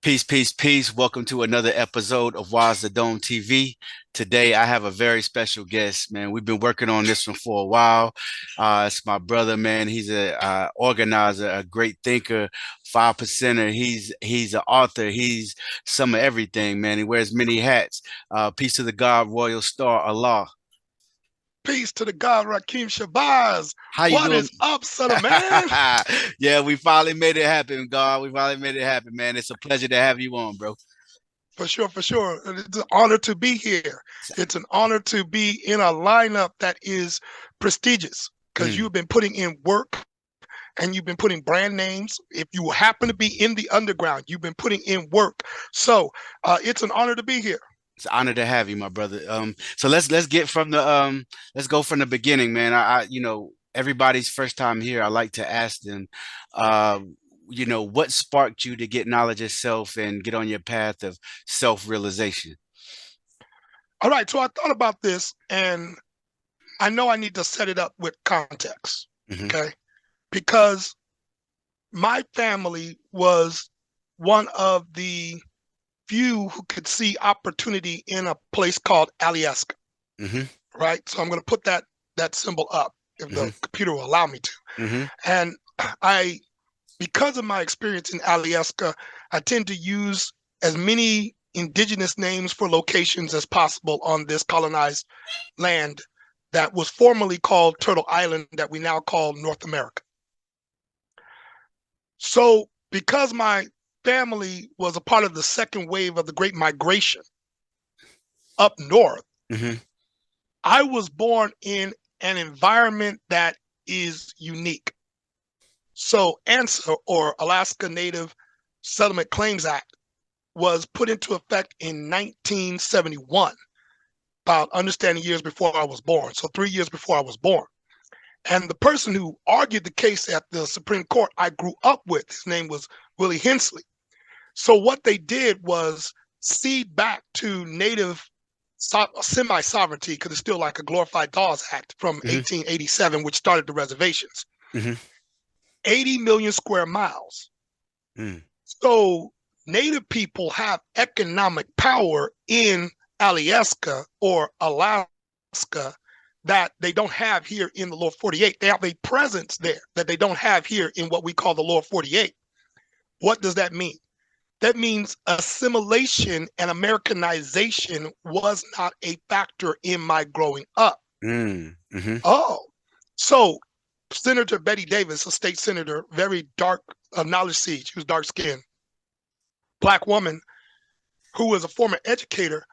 Peace, peace, peace. Welcome to another episode of Wise the Dome TV. Today, I have a very special guest, man. We've been working on this one for a while. It's my brother, man. He's a organizer, a great thinker, 5%er. He's an author. He's some of everything, man. He wears many hats. Peace to the God, Royal Star, Allah. Peace to the God, Rakim Shabazz. How you What doing? is up, son of man? Yeah, we finally made it happen, God. We finally made it happen, man. It's a pleasure to have you on, bro. For sure, for sure. It's an honor to be here. It's an honor to be in a lineup that is prestigious because Mm. you've been putting in work and you've been putting brand names. If you happen to be in the underground, you've been putting in work. So it's an honor to be here. It's an honor to have you, my brother. So let's get from the let's go from the beginning, man. Everybody's first time here. I like to ask them, uh, what sparked you to get knowledge of self and get on your path of self-realization? All right, so I thought about this and I know I need to set it up with context, Hmm. okay? Because my family was one of the few who could see opportunity in a place called Alieska, Hmm. right? So I'm going to put that symbol up if the Hmm. computer will allow me to. Hmm. And I, because of my experience in Alieska, I tend to use as many indigenous names for locations as possible on this colonized land that was formerly called Turtle Island that we now call North America. So because my family was a part of the second wave of the Great Migration up north, Hmm. I was born in an environment that is unique. So ANSA, or Alaska Native Settlement Claims Act, was put into effect in 1971, about understanding years before I was born. So 3 years before I was born. And the person who argued the case at the Supreme Court I grew up with, his name was Willie Hensley. So what they did was cede back to Native semi-sovereignty, because it's still like a glorified Dawes Act from Hmm. 1887, which started the reservations, Hmm. 80 million square miles. Mm. So Native people have economic power in Alyeska or Alaska that they don't have here in the lower 48. They have a presence there that they don't have here in what we call the lower 48. What does that mean? That means assimilation and Americanization was not a factor in my growing up. Mm. Hmm. Oh, so Senator Betty Davis, a state senator, very dark, knowledge seed. She was dark skinned, black woman who was a former educator,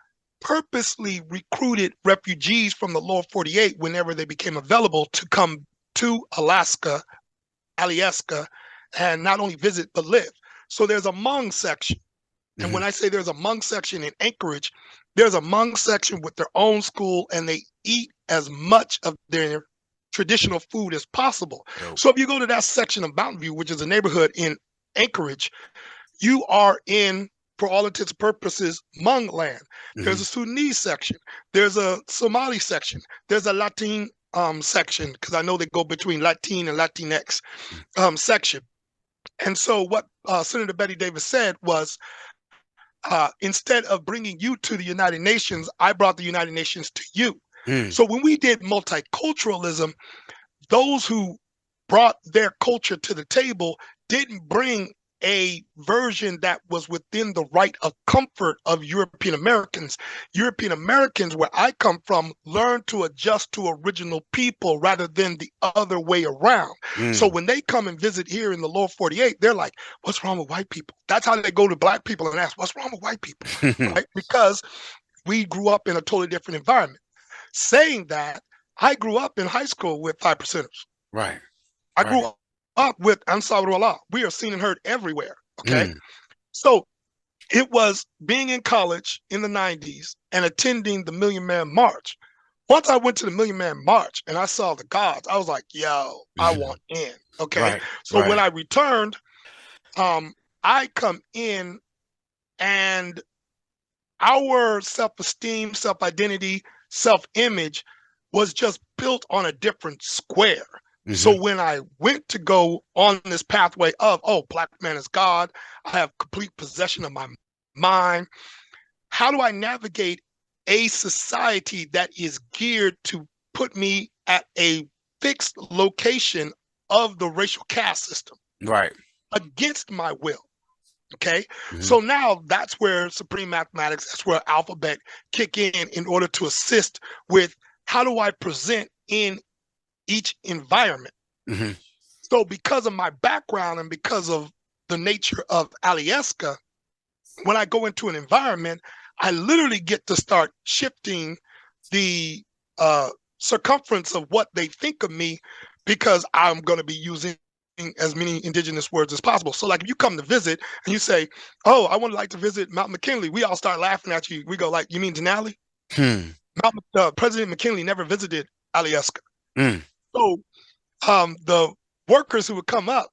purposely recruited refugees from the lower 48 whenever they became available to come to Alaska, Alyeska, and not only visit but live. So there's a Hmong section. And Hmm. when I say there's a Hmong section in Anchorage, there's a Hmong section with their own school, and they eat as much of their traditional food as possible. Dope. So if you go to that section of Mountain View, which is a neighborhood in Anchorage, you are in, for all intents and purposes, Hmong land. There's Hmm. a Sudanese section. There's a Somali section. There's a Latin section, because I know they go between Latin and Latinx section. And so what Senator Betty Davis said was, instead of bringing you to the United Nations, I brought the United Nations to you. Mm. So when we did multiculturalism, those who brought their culture to the table didn't bring a version that was within the right of comfort of European Americans. European Americans, where I come from, learned to adjust to original people rather than the other way around. So Mm. when they come and visit here in the lower 48, they're like, what's wrong with white people? That's how they go to black people and ask, what's wrong with white people? Right? Because we grew up in a totally different environment. Saying that, I grew up in high school with 5%ers. Right. I Right. grew up with Ansar Allah. We are seen and heard everywhere. Okay. Mm. So it was being in college in the 90s and attending the Million Man March. Once I went to the Million Man March and I saw the gods, I was like, yo, I want in. Okay. Right. So when Right. I returned, I come in and our self-esteem, self-identity, self-image was just built on a different square. So Hmm. when I went to go on this pathway of, oh, black man is God, I have complete possession of my mind. How do I navigate a society that is geared to put me at a fixed location of the racial caste system Right. against my will? Okay. Hmm. So now that's where supreme mathematics, that's where alphabet kick in order to assist with how do I present in each environment. Hmm. So because of my background and because of the nature of Alieska, when I go into an environment, I literally get to start shifting the uh, circumference of what they think of me because I'm going to be using as many indigenous words as possible. So, like, if you come to visit and you say, "Oh, I would like to visit Mount McKinley," we all start laughing at you. We go, "Like, you mean Denali?" Hmm. President McKinley never visited Alieska. Mm. So, the workers who would come up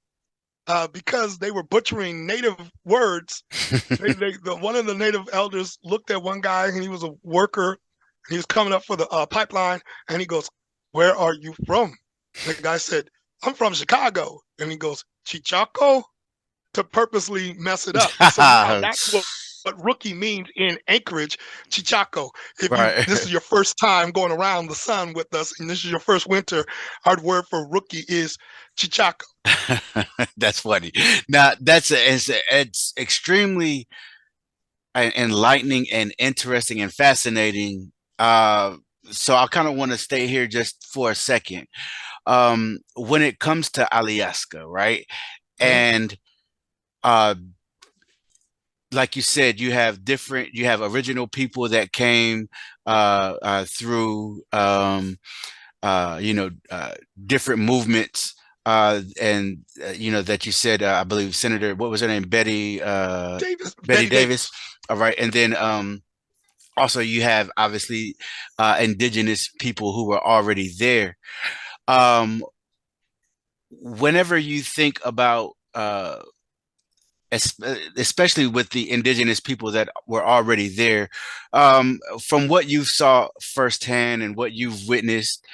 because they were butchering native words. One of the native elders looked at one guy and he was a worker. He was coming up for the pipeline and he goes, "Where are you from?" The guy said, "I'm from Chicago." And he goes, "Chichaco?" To purposely mess it up. So now that's what rookie means in Anchorage, Chichaco. If you Right. this is your first time going around the sun with us and this is your first winter, our word for rookie is Chichaco. That's funny. Now it's extremely enlightening and interesting and fascinating. So I kind of want to stay here just for a second. When it comes to Alyeska, right? Mhm. And uh, like you said, you have original people that came through different movements and that you said I believe Senator, what was her name, Betty Betty Davis. Davis. All right, and then also you have obviously indigenous people who were already there. um Whenever you think about especially with the indigenous people that were already there, from what you saw firsthand and what you've witnessed,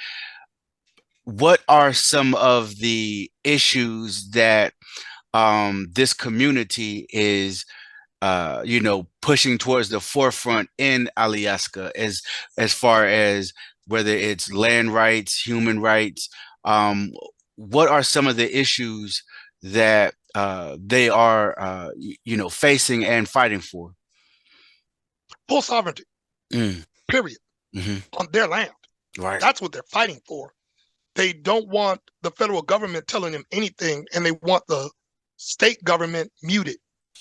what are some of the issues that this community is pushing towards the forefront in Alyeska, as far as whether it's land rights, human rights? Um, what are some of the issues that they are, facing and fighting for? Full sovereignty, Mm, period, hmm. on their land. Right. That's what they're fighting for. They don't want the federal government telling them anything, and they want the state government muted.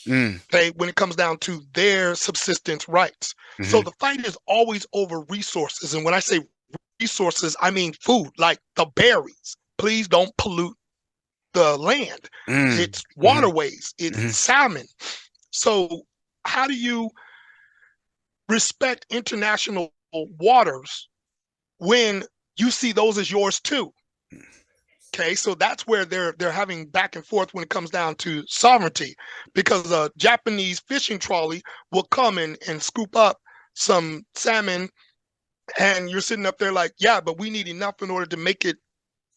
Mm, Okay, when it comes down to their subsistence rights. So hmm. the fight is always over resources. And when I say resources, I mean food, like the berries. Please don't pollute the land. Mm, It's hmm. waterways, it's Hmm. salmon. So how do you respect international waters when you see those as yours too? Okay, so that's where they're having back and forth when it comes down to sovereignty, because a Japanese fishing trolley will come and scoop up some salmon, and you're sitting up there like, yeah, but we need enough in order to make it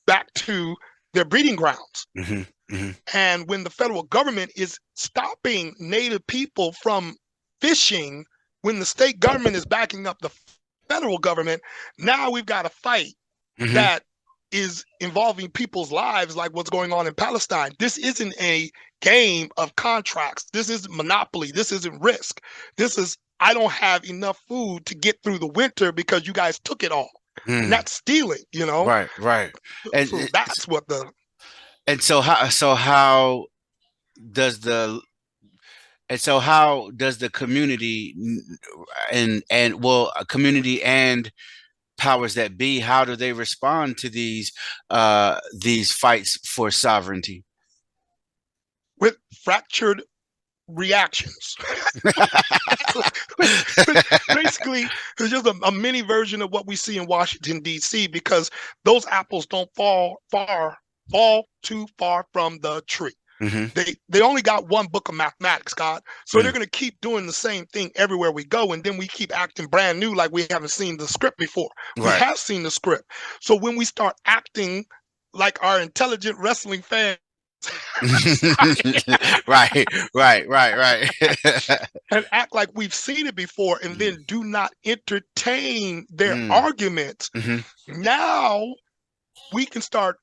back to their breeding grounds. Hmm. Hmm. And when the federal government is stopping native people from fishing, when the state government is backing up the federal government, now we've got a fight Hmm. that is involving people's lives, like what's going on in Palestine. This isn't a game of contracts. This isn't monopoly. This isn't risk. This is, I don't have enough food to get through the winter because you guys took it all. And Mm. that's stealing, you know? Right, right. And So that's what the how does the how does the community and well, a community and powers that be, how do they respond to these fights for sovereignty? with fractured reactions. which basically is just a mini version of what we see in Washington D.C. because those apples don't fall too far from the tree. Hmm. They only got one book of mathematics, God. So they're Mm. going to keep doing the same thing everywhere we go, and then we keep acting brand new like we haven't seen the script before. We Right. have seen the script. So when we start acting like our intelligent wrestling fans Right, right, right, right. and act like we've seen it before and Mm, then do not entertain their mm, arguments. mhm, Now we can start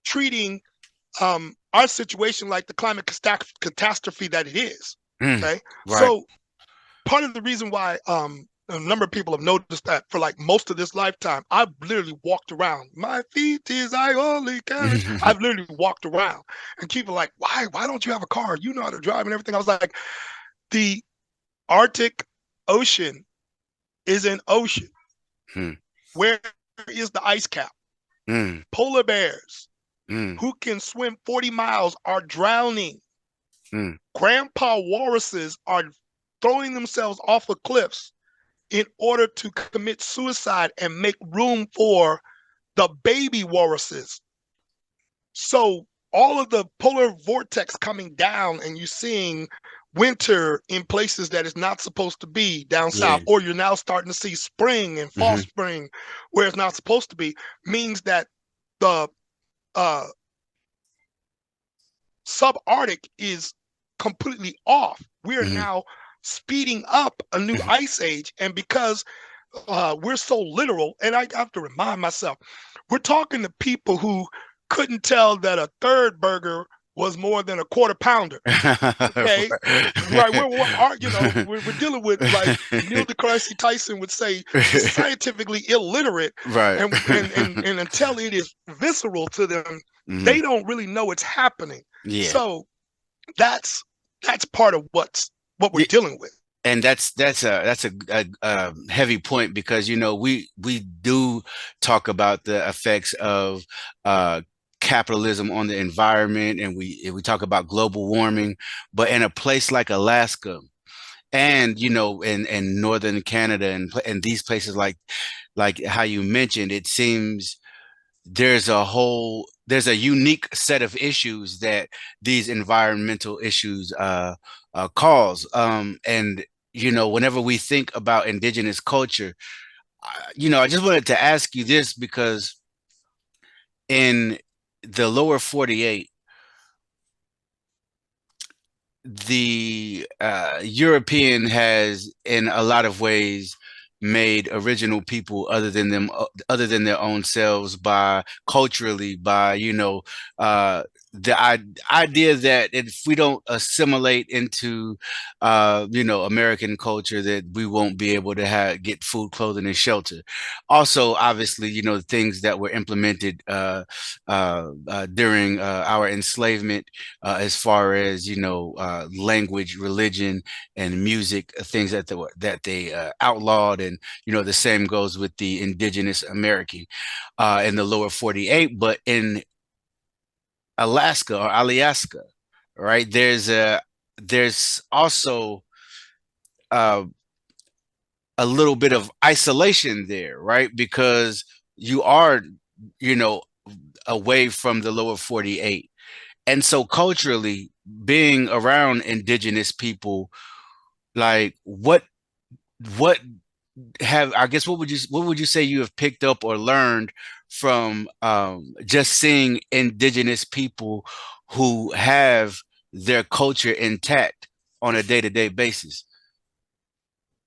treating our situation like the climate catastrophe that it is. mm, Okay. right. So part of the reason why a number of people have noticed that for like most of this lifetime, I've literally walked around. My feet is I only carry. I've literally walked around, and people are like, why don't you have a car? You know how to drive and everything. I was like, the Arctic Ocean is an ocean. Mm, Where is the ice cap? mm, Polar bears mm, who can swim 40 miles are drowning. mm. Grandpa walruses are throwing themselves off of cliffs in order to commit suicide and make room for the baby walruses. So all of the polar vortex coming down and you seeing winter in places that is not supposed to be down Yeah. south, or you're now starting to see spring and fall Hmm. spring where it's not supposed to be, means that the uh, subarctic is completely off. We are Hmm. now speeding up a new Hmm. ice age. And because we're so literal, and I have to remind myself, we're talking to people who couldn't tell that a third burger was more than a quarter pounder. Okay, right? We're dealing with, like Neil deGrasse Tyson would say, the scientifically illiterate, Right. and until it is visceral to them, Hmm. they don't really know it's happening. Yeah. So that's that's part of what we're Yeah. dealing with. And that's a heavy point because we do talk about the effects of uh capitalism on the environment, and we talk about global warming, but in a place like Alaska and in northern Canada and these places like how you mentioned, it seems there's a unique set of issues that these environmental issues cause. And whenever we think about indigenous culture, I just wanted to ask you this because in the lower 48, the European has, in a lot of ways, made original people other than their own selves by culturally, by uh, idea that if we don't assimilate into American culture, that we won't be able to get food, clothing, and shelter. Also, obviously, things that were implemented during our enslavement, as far as language, religion, and music, things that they outlawed, and the same goes with the indigenous American in the lower 48. But in Alaska or Alaska, right? There's also uh, a little bit of isolation there, right? Because you are, you know, away from the lower 48. And so culturally, being around indigenous people, like what have I guess what would you say you have picked up or learned from just seeing indigenous people who have their culture intact on a day-to-day basis?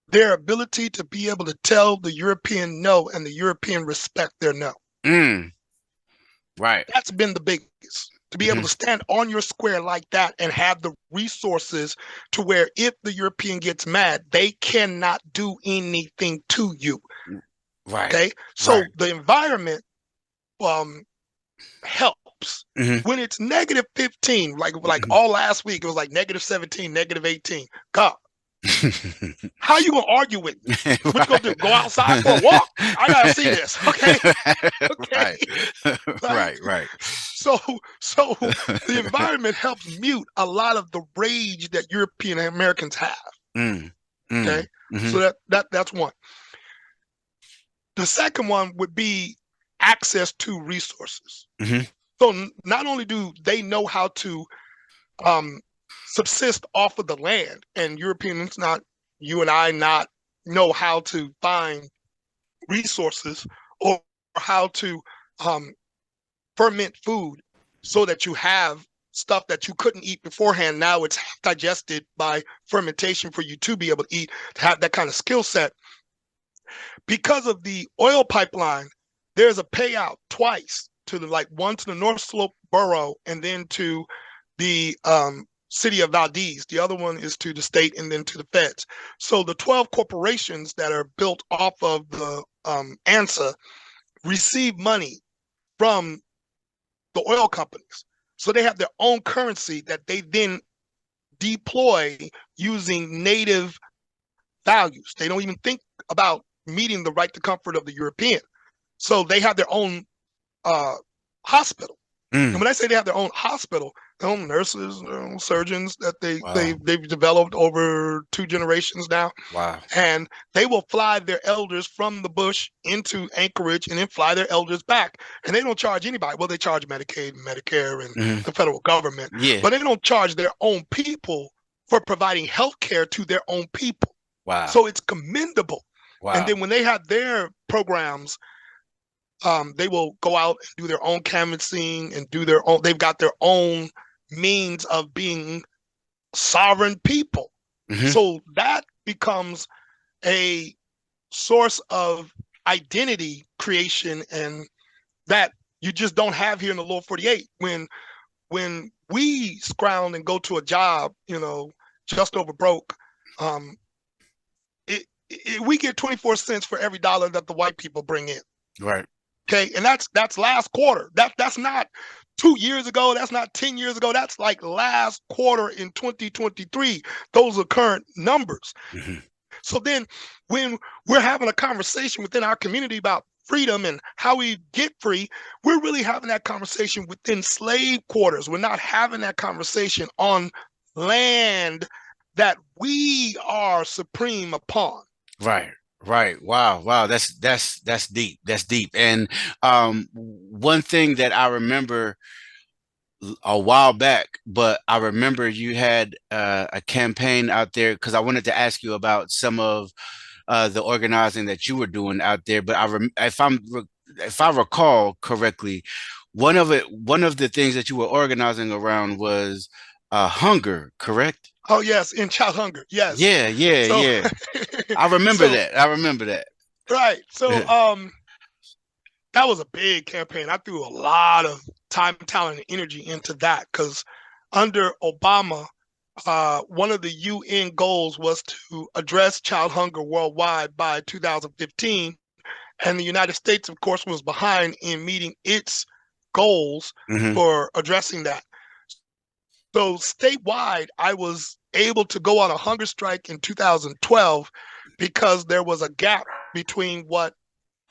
Their ability to be able to tell the European no and the European respect their no. Mm, right. That's been the biggest. To be able Hmm. to stand on your square like that and have the resources to where if the European gets mad, they cannot do anything to you. Right. Okay. Right. So the environment um helps. Hmm. When it's negative 15, like all last week, it was like negative 17, negative 18. God, how you gonna argue with me? What you gonna do? Right. Go outside for a walk? I gotta see this. Okay. Okay. Right. Right. Right. Right. So so the environment helps mute a lot of the rage that European Americans have. Mm, Okay. mm, So hmm. that's one. The second one would be access to resources. Hmm. So not only do they know how to um, subsist off of the land, and Europeans, not you and I, not know how to find resources or how to um, ferment food so that you have stuff that you couldn't eat beforehand. Now it's digested by fermentation for you to be able to eat, to have that kind of skill set. Because of the oil pipeline, there's a payout twice to one to the North Slope borough and then to the city of Valdez. The other one is to the state and then to the feds. So the 12 corporations that are built off of the ANSA receive money from the oil companies. So they have their own currency that they then deploy using native values. They don't even think about meeting the right to comfort of the European. So they have their own hospital. And when I say they have their own hospital, their own nurses, their own surgeons that they've developed over 2 generations now. Wow. And they will fly their elders from the bush into Anchorage and then fly their elders back. And they don't charge anybody. Well, they charge Medicaid and Medicare and the federal government. Yeah. But they don't charge their own people for providing health care to their own people. Wow. So it's commendable. Wow. And then when they have their programs, they will go out and do their own canvassing and do their own, they've got their own means of being sovereign people. So that becomes a source of identity creation, and that you just don't have here in the lower 48. When we scrounge and go to a job, just over broke, we get 24 cents for every dollar that the white people bring in. Right. Okay, and that's last quarter. That's not 2 years ago. That's not 10 years ago. That's like last quarter in 2023. Those are current numbers. So then when we're having a conversation within our community about freedom and how we get free, we're really having that conversation within slave quarters. We're not having that conversation on land that we are supreme upon. Right. Right. Wow. Wow. That's deep. That's deep. And one thing that I remember a while back, but I remember you had a campaign out there, because I wanted to ask you about some of the organizing that you were doing out there. But if I recall correctly, one of the things that you were organizing around was hunger, correct? Oh yes, in child hunger. Yes. Yeah. I remember that. I remember that. Right. So that was a big campaign. I threw a lot of time, talent, and energy into that because under Obama, one of the UN goals was to address child hunger worldwide by 2015. And the United States, of course, was behind in meeting its goals for addressing that. So statewide, I was able to go on a hunger strike in 2012 because there was a gap between what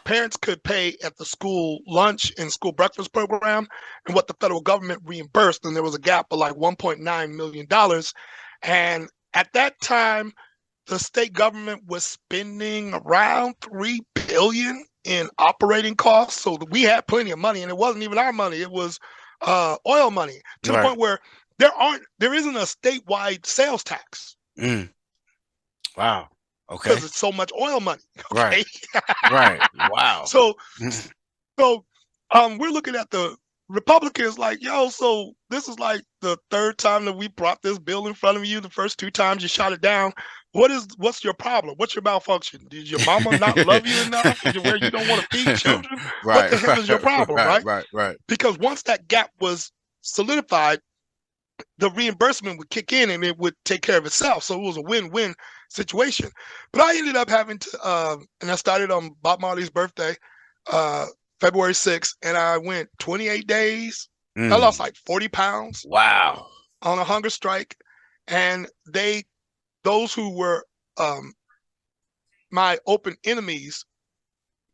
parents could pay at the school lunch and school breakfast program and what the federal government reimbursed. And there was a gap of like $1.9 million. And at that time, the state government was spending around $3 billion in operating costs. So we had plenty of money, and it wasn't even our money. It was oil money, to the point where there isn't a statewide sales tax. Wow. Okay. Because it's so much oil money. Okay? Right. Wow. So we're looking at the Republicans like, yo, so this is like the third time that we brought this bill in front of you. The first 2 times you shot it down. What's your problem? What's your malfunction? Did your mama not love you enough where you don't want to feed children? What the hell is your problem, right? Right. Because once that gap was solidified, the reimbursement would kick in and it would take care of itself. So it was a win-win situation. But I ended up having to, and I started on Bob Marley's birthday, February 6th, and I went 28 days. I lost like 40 pounds. Wow. On a hunger strike. And those who were my open enemies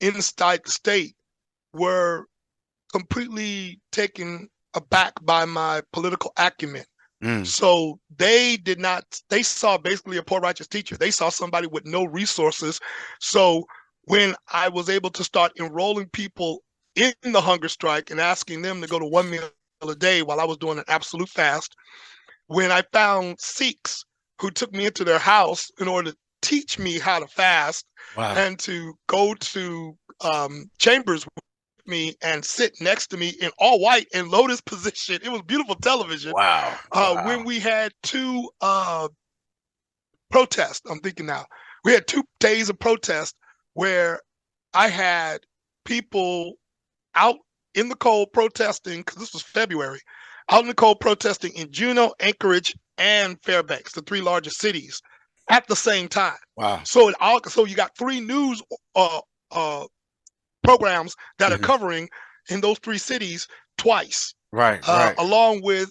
inside the state were completely taken aback by my political acumen. So they saw basically a poor righteous teacher. They saw somebody with no resources. So when I was able to start enrolling people in the hunger strike and asking them to go to 1 meal a day while I was doing an absolute fast, when I found Sikhs who took me into their house in order to teach me how to fast and to go to chambers me and sit next to me in all white in lotus position. It was beautiful television. Wow. When Wow. we had two protests, I'm thinking now, we had 2 days of protest where I had people out in the cold protesting, because this was February, out in the cold protesting in Juneau, Anchorage, and Fairbanks, the 3 largest cities, at the same time. Wow. So you got 3 news uh, programs that are Mhm. covering in those 3 cities twice, Right. Right. along with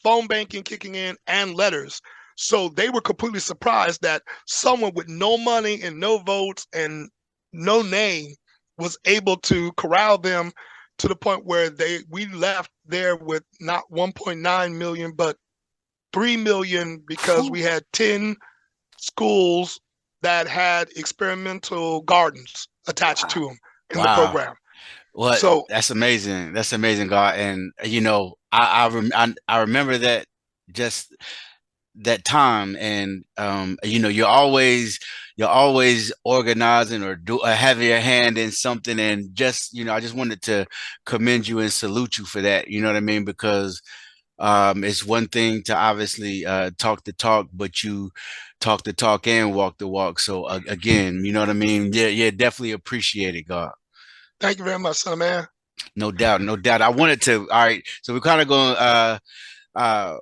phone banking kicking in and letters. So they were completely surprised that someone with no money and no votes and no name was able to corral them to the point where we left there with not 1.9 million but 3 million, because Phew. we had 10 schools that had experimental gardens attached Wow. to them in the Wow. program. Well, So that's amazing. That's amazing, God. And I remember that, just that time, and you're always organizing or having your hand in something, and just I just wanted to commend you and salute you for that. You know what I mean? Because it's one thing to obviously talk the talk, but you talk the talk and walk the walk. So again, you know what I mean? Yeah, yeah, definitely appreciate it, God. thank you very much, son of man. No doubt, no doubt. I wanted to. All right, so we're kind of going uh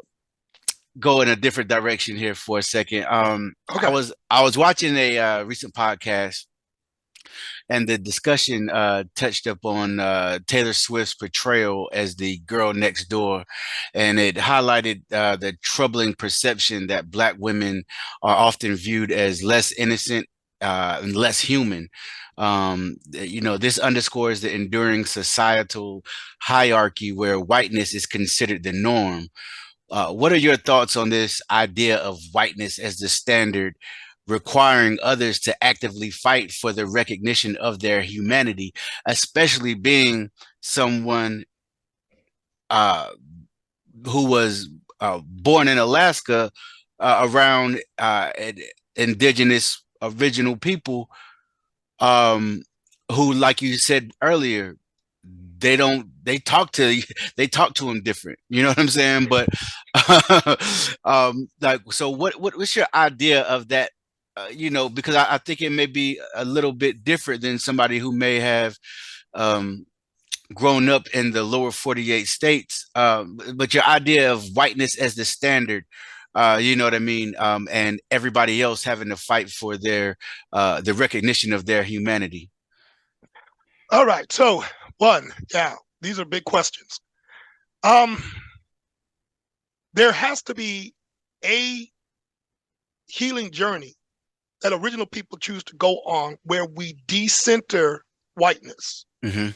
go in a different direction here for a second. Okay. I was watching a recent podcast, and the discussion touched up on Taylor Swift's portrayal as the girl next door, and it highlighted the troubling perception that Black women are often viewed as less innocent and less human. This underscores the enduring societal hierarchy where whiteness is considered the norm. What are your thoughts on this idea of whiteness as the standard, requiring others to actively fight for the recognition of their humanity, especially being someone uh, who was born in Alaska around indigenous original people, um, who, like you said earlier, they talk to they talk to him different. You know what I'm saying? But like, so what's your idea of that? Because I think it may be a little bit different than somebody who may have um, grown up in the lower 48 states. But your idea of whiteness as the standard, you know what I mean? And everybody else having to fight for the recognition of their humanity. All right. So one, yeah, these are big questions. Um, there has to be a healing journey that original people choose to go on where we decenter whiteness, Hmm.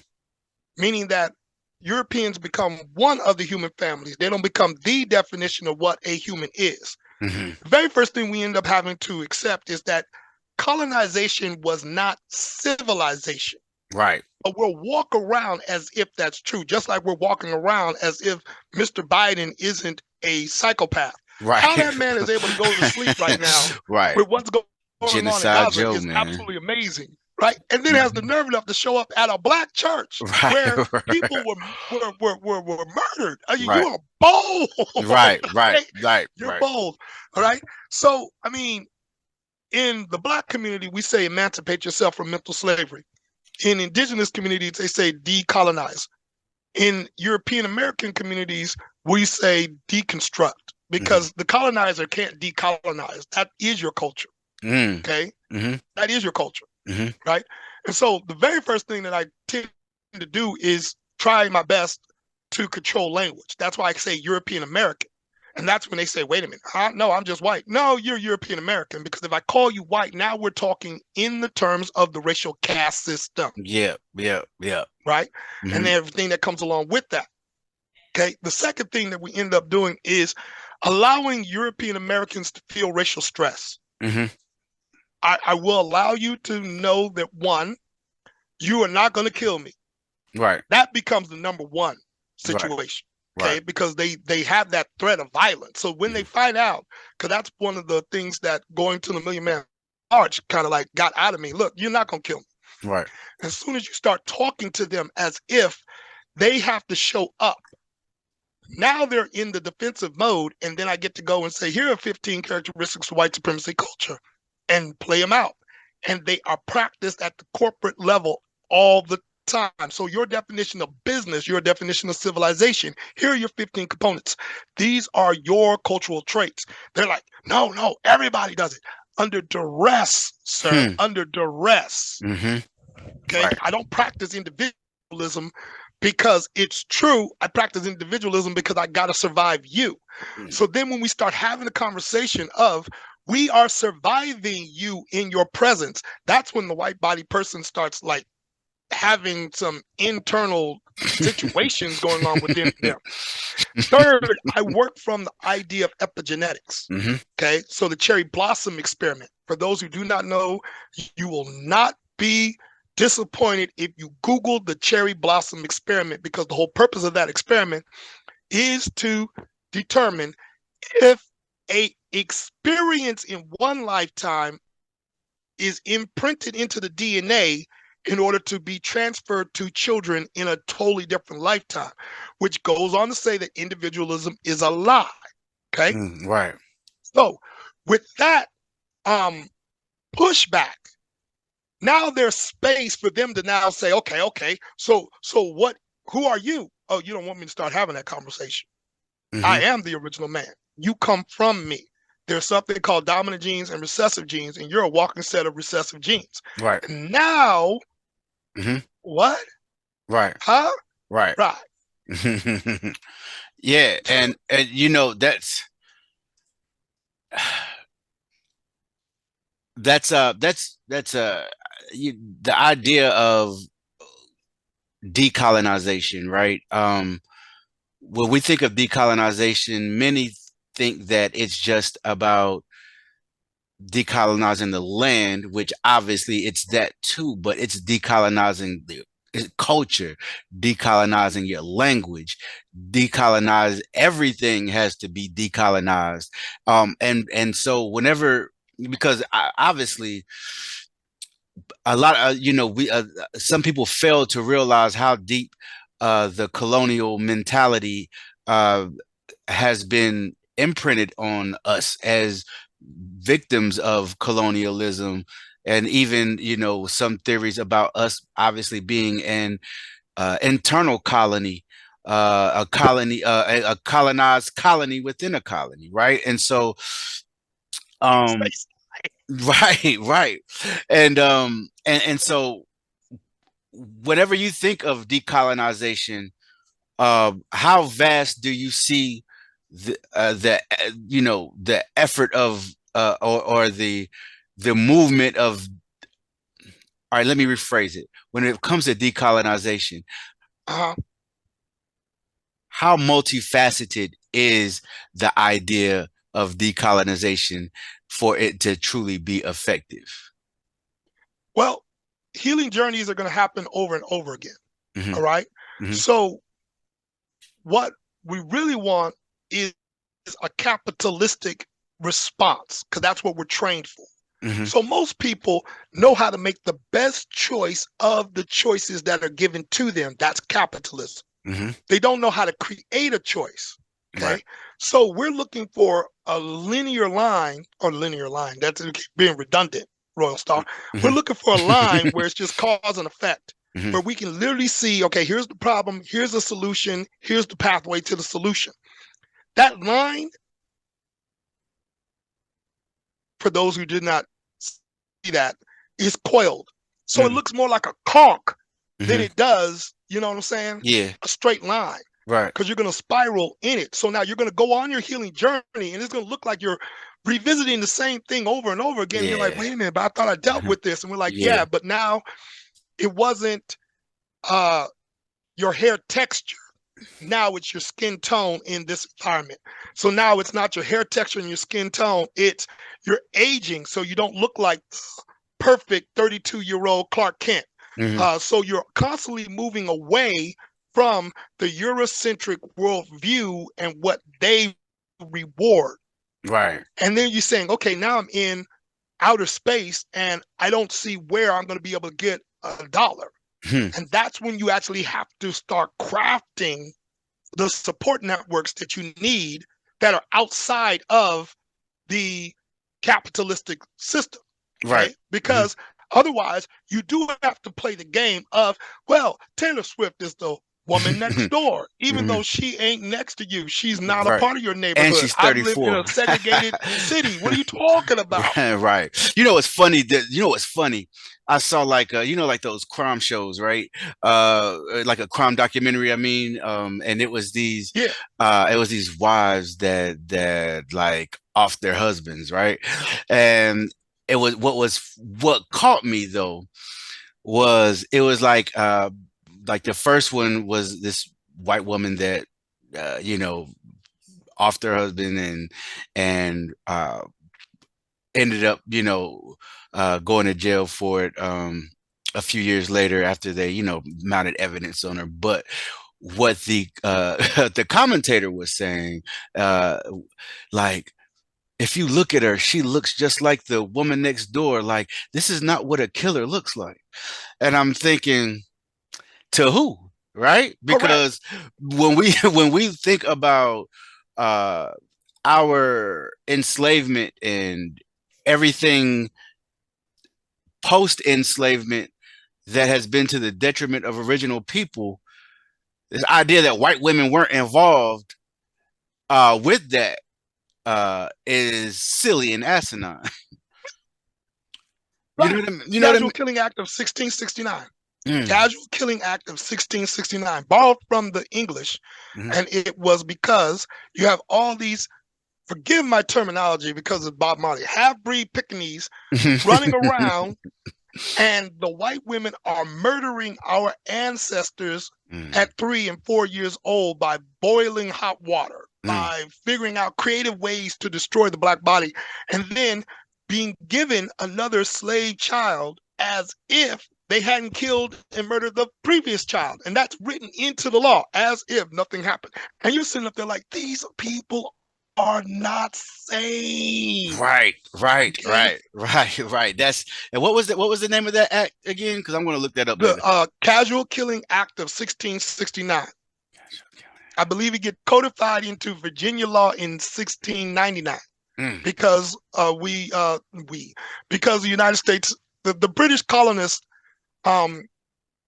meaning that Europeans become one of the human families. They don't become the definition of what a human is. Hmm. The very first thing we end up having to accept is that colonization was not civilization. Right. But we'll walk around as if that's true, just like we're walking around as if Mr. Biden isn't a psychopath. How Right. that man is able to go to sleep right now Right. with what's going on in Genocide Gaza Joe, is man. absolutely amazing, right? And then has the Mhm. nerve enough to show up at a black church Right. where people were murdered. You Right. are bold, Right. Right. right? Right. You're Right. bold, all right? So, I mean, in the black community, we say emancipate yourself from mental slavery. In indigenous communities, they say decolonize. In European American communities, we say deconstruct, Hmm. because the colonizer can't decolonize. That is your culture. Mm. Okay. Hmm. That is your culture. Hmm. Right. And so the very first thing that I tend to do is try my best to control language. That's why I say European American. And that's when they say, wait a minute, huh? No, I'm just white. No, you're European American, because if I call you white, now we're talking in the terms of the racial caste system, Yeah. Yeah. Yeah. right? And Hmm. then everything that comes along with that. Okay. The second thing that we end up doing is allowing European Americans to feel racial stress. Hmm. I will allow you to know that, one, you are not going to kill me. Right. That becomes the number one Right. situation. Okay, Right. because they have that threat of violence. So when they Mhm. find out, because that's one of the things that going to the Million Man March kind of like got out of me. Look, you're not gonna kill me. Right. As soon as you start talking to them as if they have to show up, now they're in the defensive mode, and then I get to go and say, here are 15 characteristics of white supremacy culture and play them out. And they are practiced at the corporate level all the time. So your definition of business, your definition of civilization, here are your 15 components. These are your cultural traits. They're like, no, no, everybody does it. Under duress, sir, Hmm. under duress. Mm-hmm. Okay. Right. I don't practice individualism because it's true. I practice individualism because I got to survive you. Mm. So then when we start having a conversation of we are surviving you in your presence, that's when the white body person starts like having some internal situations going on within them. Third, I work from the idea of epigenetics. Mm-hmm. Okay. So the cherry blossom experiment, for those who do not know, you will not be disappointed if you Google the cherry blossom experiment, because the whole purpose of that experiment is to determine if a experience in one lifetime is imprinted into the DNA in order to be transferred to children in a totally different lifetime, which goes on to say that individualism is a lie. Okay. Mm. Right. So with that pushback, now there's space for them to now say, okay, so what, who are you? Oh, you don't want me to start having that conversation. I Mm-hmm. am the original man. You come from me. There's something called dominant genes and recessive genes, and you're a walking set of recessive genes. Right. And now, Mm-hmm. what? Right. Huh? Right. Right. Yeah, and you know that's the idea of decolonization, right? When we think of decolonization, many think that it's just about decolonizing the land, which obviously it's that too, but it's decolonizing the culture, decolonizing your language, decolonize everything has to be decolonized. And so whenever, because obviously a lot of we some people fail to realize how deep the colonial mentality uh, has been imprinted on us as victims of colonialism, and even some theories about us obviously being an internal colony, a colonized colony within a colony, right? And so um Space. right, right. And so whenever you think of decolonization, how vast do you see the effort of or the movement of, all right, let me rephrase it. When it comes to decolonization, Uh-huh. how multifaceted is the idea of decolonization for it to truly be effective? Well, healing journeys are going to happen over and over again. Hmm. All right. Hmm. So what we really want is a capitalistic response, because that's what we're trained for. Hmm. So most people know how to make the best choice of the choices that are given to them. That's capitalism. Hmm. They don't know how to create a choice. Right. Okay. So we're looking for a linear line, or linear line. That's being redundant, Royal Star. We're Hmm. looking for a line where it's just cause and effect, Hmm. where we can literally see, okay, here's the problem, here's the solution, here's the pathway to the solution. That line, for those who did not see that, is coiled. So it Hmm. looks more like a conch than Hmm. it does, you know what I'm saying? Yeah. A straight line. Right. Because you're going to spiral in it. So now you're going to go on your healing journey, and it's going to look like you're revisiting the same thing over and over again. And you're like, Yeah. wait a minute, but I thought I dealt Hmm. with this. And we're like, Yeah. yeah, but now it wasn't uh, your hair texture. Now it's your skin tone in this environment. So now it's not your hair texture and your skin tone, it's your aging. So you don't look like perfect 32-year-old Clark Kent. Hmm. So you're constantly moving away from the Eurocentric worldview and what they reward. Right. And then you're saying, okay, now I'm in outer space and I don't see where I'm going to be able to get a dollar. Hmm. And that's when you actually have to start crafting the support networks that you need that are outside of the capitalistic system. Right. Okay. Hmm. Because otherwise, you do have to play the game of, well, Taylor Swift is the woman next door. Even Hmm. though she ain't next to you, she's not a Right. part of your And neighborhood. she's I live in 34. a segregated city. What are you talking about? Right, right. You know what's funny? You know what's funny? I saw like like those crime shows, right? Like a crime documentary. I mean, and Yeah. it was these wives that like off their husbands, right? And it was what caught me though was it was like the first one was this white woman that off their husband and ended up, going to jail for it a few years later after they, mounted evidence on her. But what the the commentator was saying, uh, like, if you look at her, she looks just like the woman next door. Like, this is not what a killer looks like. And I'm thinking, to who, right? Correct. Because when we when we think about uh our enslavement and everything post enslavement that has been to the detriment of original people, this idea that white women weren't involved with that is silly and asinine. You know Right. what I mean? You know what I Casual mean? Killing Act of 1669. Mm, Casual Killing Act of 1669, borrowed from the English. mhm. And it was because you have all these, forgive my terminology because of Bob Marley, half breed Pekingese running around, and the white women are murdering our ancestors Mm, at 3 and 4 years old by boiling hot water, mm, by figuring out creative ways to destroy the black body, and then being given another slave child as if they hadn't killed and murdered the previous child. And that's written into the law as if nothing happened. And you're sitting up there like, these people are not sane. right, right, Okay. right, right, right. That's and what was the name of that act again? Because I'm going to look that up The later. Casual Killing Act of 1669. I believe it get codified into Virginia law in 1699 Mm, because we because the United States, the British colonists um,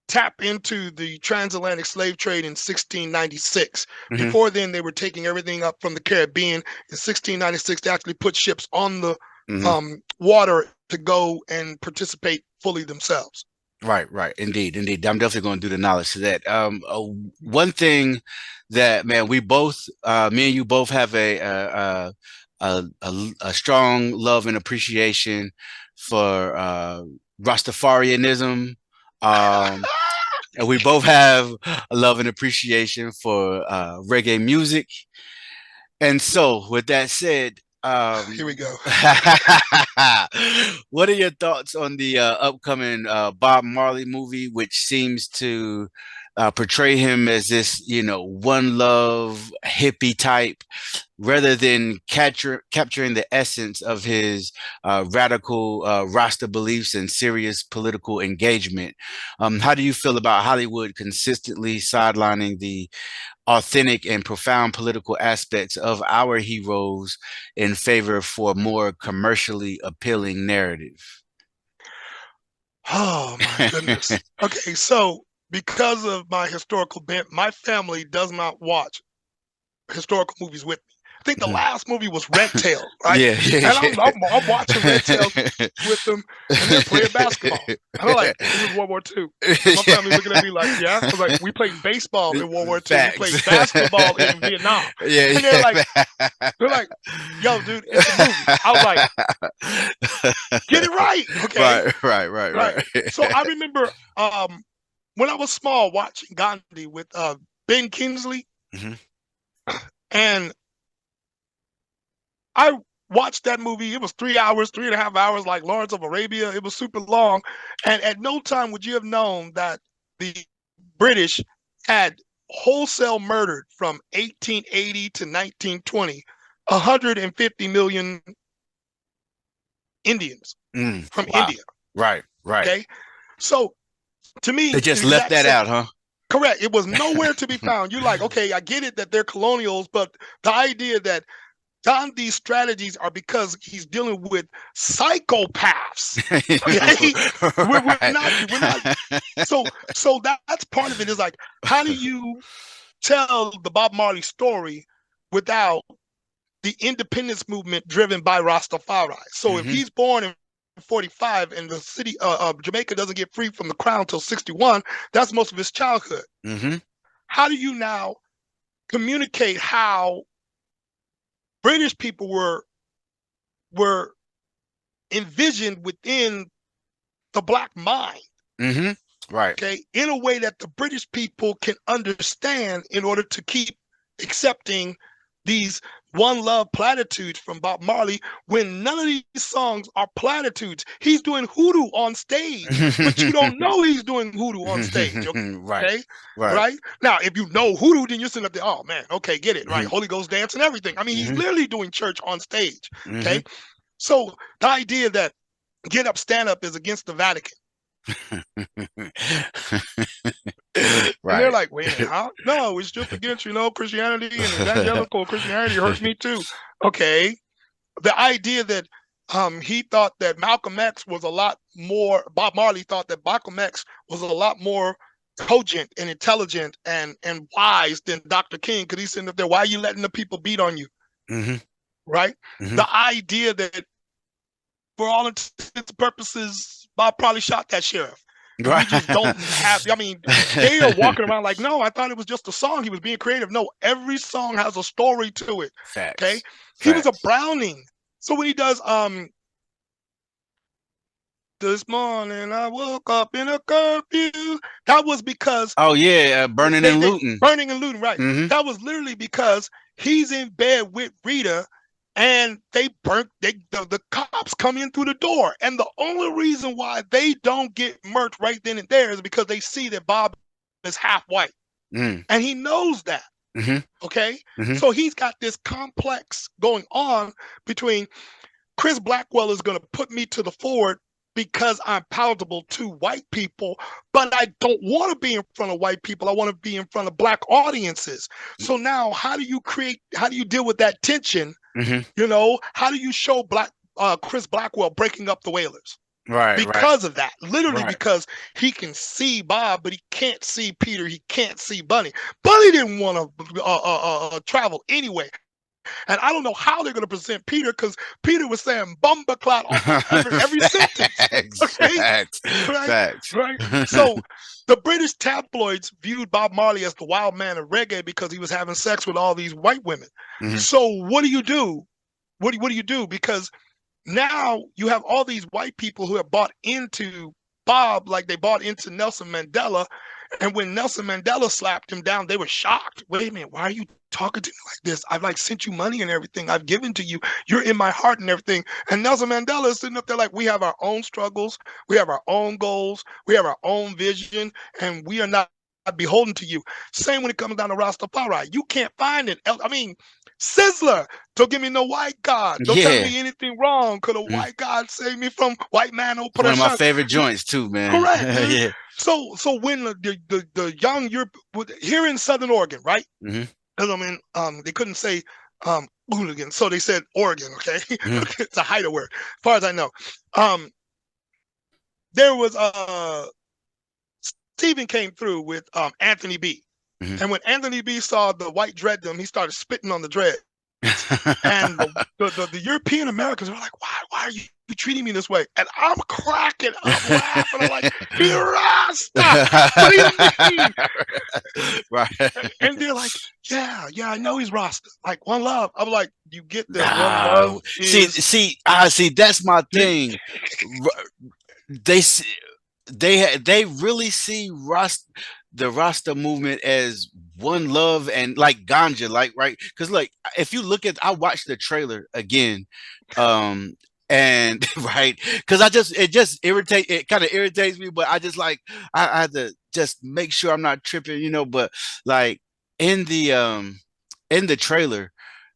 tap into the transatlantic slave trade in 1696. mhm, Before then, they were taking everything up from the Caribbean. In 1696, they actually put ships on the mhm. water to go and participate fully themselves. Right, right. Indeed, indeed. I'm definitely going to do the knowledge to that. One thing that, man, me and you both have a strong love and appreciation for Rastafarianism. Um, and we both have a love and appreciation for reggae music. And so, with that said, Here we go. what are your thoughts on the upcoming Bob Marley movie, which seems to portray him as this, one love hippie type, rather than capturing the essence of his radical Rasta beliefs and serious political engagement? How do you feel about Hollywood consistently sidelining the authentic and profound political aspects of our heroes in favor for a more commercially appealing narrative? Oh my goodness. Okay, so because of my historical bent, my family does not watch historical movies with me. I think the Mhm. last movie was Red Tails, right? Yeah, yeah, And I'm watching Red Tails with them, and they're playing basketball. And I'm like, this is World War II. And my family looking at me like, yeah. I was like, we played baseball in World War II. We Facts. played basketball in Vietnam. Yeah, And yeah. they're like, yo, dude, it's a movie. I was like, get it right, okay? Right, right, right, Right. So right. I remember when I was small watching Gandhi with Ben Kingsley, Mhm. and I watched that movie. It was 3 hours, 3.5 hours, like Lawrence of Arabia. It was super long. And at no time would you have known that the British had wholesale murdered from 1880 to 1920 150 million Indians Mm, from wow. India. Right, right. Okay. So To me, They just the left exact that same. out, huh? Correct. It was nowhere to be found. You're like, okay, I get it that they're colonials, but the idea that Gandhi's strategies are because he's dealing with psychopaths. Okay, Right. we're not. So that's part of it. Is like, how do you tell the Bob Marley story without the independence movement driven by Rastafari? So if Hmm. he's born in 45 and the city of Jamaica doesn't get free from the crown until 61, that's most of his childhood. Hmm. How do you now communicate how British people were envisioned within the black mind, Hmm. Right. okay, in a way that the British people can understand in order to keep accepting these one love platitudes from Bob Marley when none of these songs are platitudes. He's doing hoodoo on stage, but you don't know he's doing hoodoo on stage, Right. okay? Right. Right? Now, if you know hoodoo, then you're sitting up there, oh man, okay, get it, right? Hmm. Holy Ghost dance and everything. I mean, he's Hmm. literally doing church on stage, Hmm. okay? So the idea that get up, stand up is against the Vatican. And they're Right. like, wait a minute, huh? No, it's just against, Christianity and evangelical Christianity hurts me too. Okay. The idea that he thought that Malcolm X was a lot more, Bob Marley thought that Malcolm X was a lot more cogent and intelligent and wise than Dr. King, because he's sitting up there, why are you letting the people beat on you? Hmm. Right? Hmm. The idea that for all intents and purposes, Bob probably shot that sheriff. And we just Right. don't have, I mean, they are walking around like, no, I thought it was just a song. He was being creative. No, every song has a story to it. Okay. Facts. He was a Facts. Browning. So when he does this morning I woke up in a curfew, that was because Oh yeah, burning they and looting. burning and looting, right? Hmm. That was literally because he's in bed with Rita, and they burnt. The cops come in through the door, and the only reason why they don't get murked right then and there is because they see that Bob is half white, Mm. and he knows that. Hmm. Okay, Hmm. so he's got this complex going on between Chris Blackwell is going to put me to the forward because I'm palatable to white people, but I don't want to be in front of white people. I want to be in front of black audiences. So now, how do you deal with that tension? Hmm. How do you show Chris Blackwell breaking up the Wailers? Right. Right. Because of that, literally Right. because he can see Bob, but he can't see Peter. He can't see Bunny. Bunny didn't want to travel anyway. And I don't know how they're going to present Peter because Peter was saying bumbleclot almost every sentence. Facts. Okay, Facts. right, Facts. right. So the British tabloids viewed Bob Marley as the wild man of reggae because he was having sex with all these white women. Hmm. So what do you do? What do you do? Because now you have all these white people who have bought into Bob like they bought into Nelson Mandela. And when Nelson Mandela slapped him down, they were shocked. Wait a minute, why are you talking to me like this? I've like sent you money and everything. I've given to you. You're in my heart and everything. And Nelson Mandela is sitting up there like, we have our own struggles, we have our own goals, we have our own vision, and we are not beholden to you. Same when it comes down to Rastafari. You can't find it. I mean, Sizzler, don't give me no white God. Don't tell Yeah. me anything wrong. Could a Mm. white God save me from white man It's one of my oppression? favorite joints too, man. Correct. Yeah. So when the young Europe here in Southern Oregon, right? Hmm. Because I mean, they couldn't say hooligan, so they said Oregon. Okay, Hmm. it's a hideout word, as far as I know. Um, there was Stephen came through with Anthony B. Hmm. And when Anthony B saw the white dreaddom, he started spitting on the dreads. And the European Americans were like, why are you treating me this way? And I'm cracking up laughing. I'm like, he Rasta. What do you mean? Right. And they're like, yeah, I know he's Rasta. Like one love. I'm like, you get that one Ah, love is see, that's my thing. They they really see the Rasta movement as one love and like ganja, like right? Because like if you look at, I watched the trailer again, um, and right, because it kind of irritates me, but I just like I had to just make sure I'm not tripping, But like in the um in the trailer.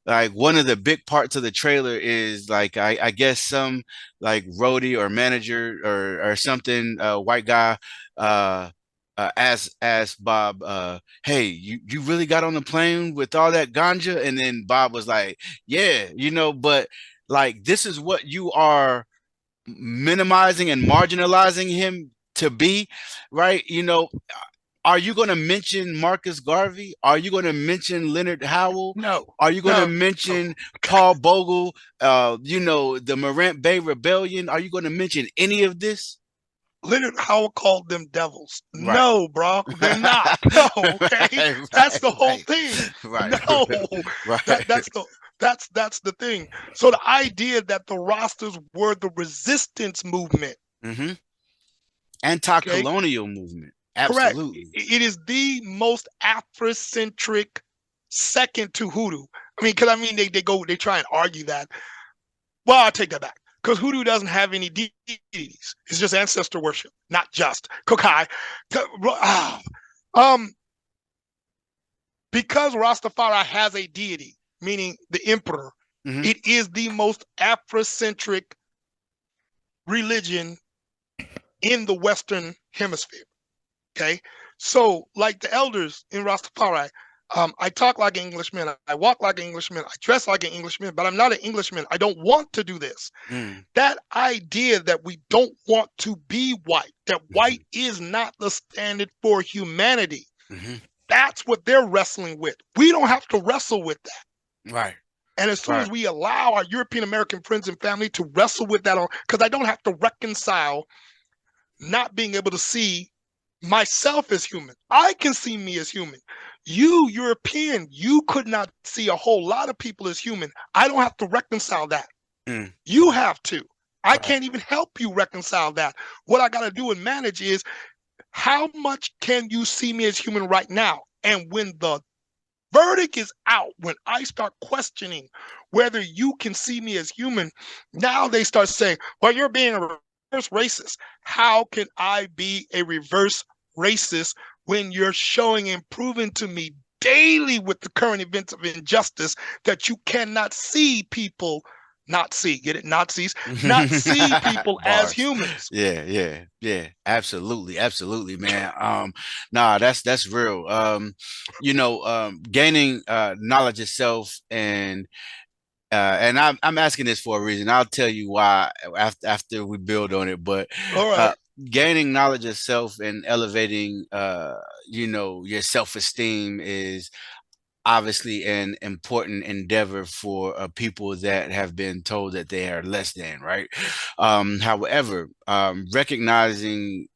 like one of the big parts of the trailer is like I guess some like roadie or manager or something white guy uh asked Bob hey you really got on the plane with all that ganja, and then Bob was like yeah but like this is what you are minimizing and marginalizing him to be, right? Are you going to mention Marcus Garvey? Are you going to mention Leonard Howell? No, Are you going to no, mention Paul Bogle? The Morant Bay Rebellion? Are you going to mention any of this? Leonard Howard called them devils. Right. No, bro, they're not. No, okay, right, that's the whole right, thing. right, No, right. that's the thing. So the idea that the rosters were the resistance movement, hmm okay, Anti-colonial movement. correct. Absolutely. It is the most Afrocentric, second to hoodoo. I mean, because I mean they try and argue that. Well, I take that back. Because hoodoo doesn't have any deities. It's just ancestor worship, not just Kokai. Um, because Rastafari has a deity, meaning the emperor, hmm it is the most Afrocentric religion in the Western Hemisphere. Okay. So, like the elders in Rastafari, I talk like an Englishman, I walk like an Englishman, I dress like an Englishman, but I'm not an Englishman. I don't want to do this. mm That idea that we don't want to be white, that hmm white is not the standard for humanity, hmm that's what they're wrestling with. We don't have to wrestle with that. Right. And as soon Right. as we allow our European American friends and family to wrestle with that, because I don't have to reconcile not being able to see myself as human. I can see me as human. You, European, you could not see a whole lot of people as human. I don't have to reconcile that. Mm. You have to. I Right. can't even help you reconcile that. What I got to do and manage is how much can you see me as human right now? And when the verdict is out, when I start questioning whether you can see me as human, now they start saying, well, you're being a reverse racist. How can I be a reverse racist when you're showing and proving to me daily with the current events of injustice that you cannot see people, not see, get it, Nazis, not see people as Bars. humans? Yeah, yeah, yeah. Absolutely, absolutely, man. Nah, that's real. Gaining knowledge of self and I'm asking this for a reason. I'll tell you why after we build on it. But All uh, right. gaining knowledge of self and elevating, your self-esteem is obviously an important endeavor for people that have been told that they are less than, right? However, recognizing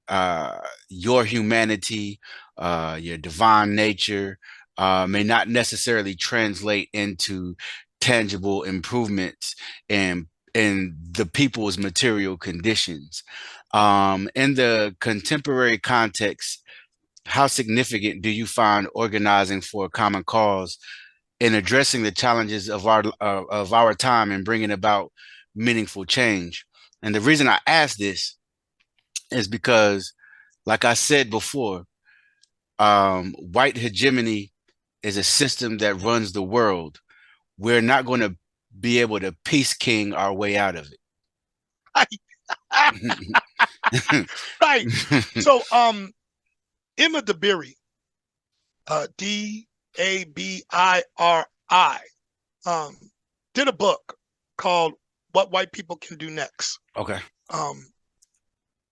your humanity, your divine nature, may not necessarily translate into tangible improvements in the people's material conditions. In the contemporary context, how significant do you find organizing for a common cause in addressing the challenges of our time and bringing about meaningful change? And the reason I ask this is because, like I said before, white hegemony is a system that runs the world. We're not going to be able to peace king our way out of it. Right. So, Emma DeBerry, Dabiri, um, did a book called "What White People Can Do Next." Okay. Um,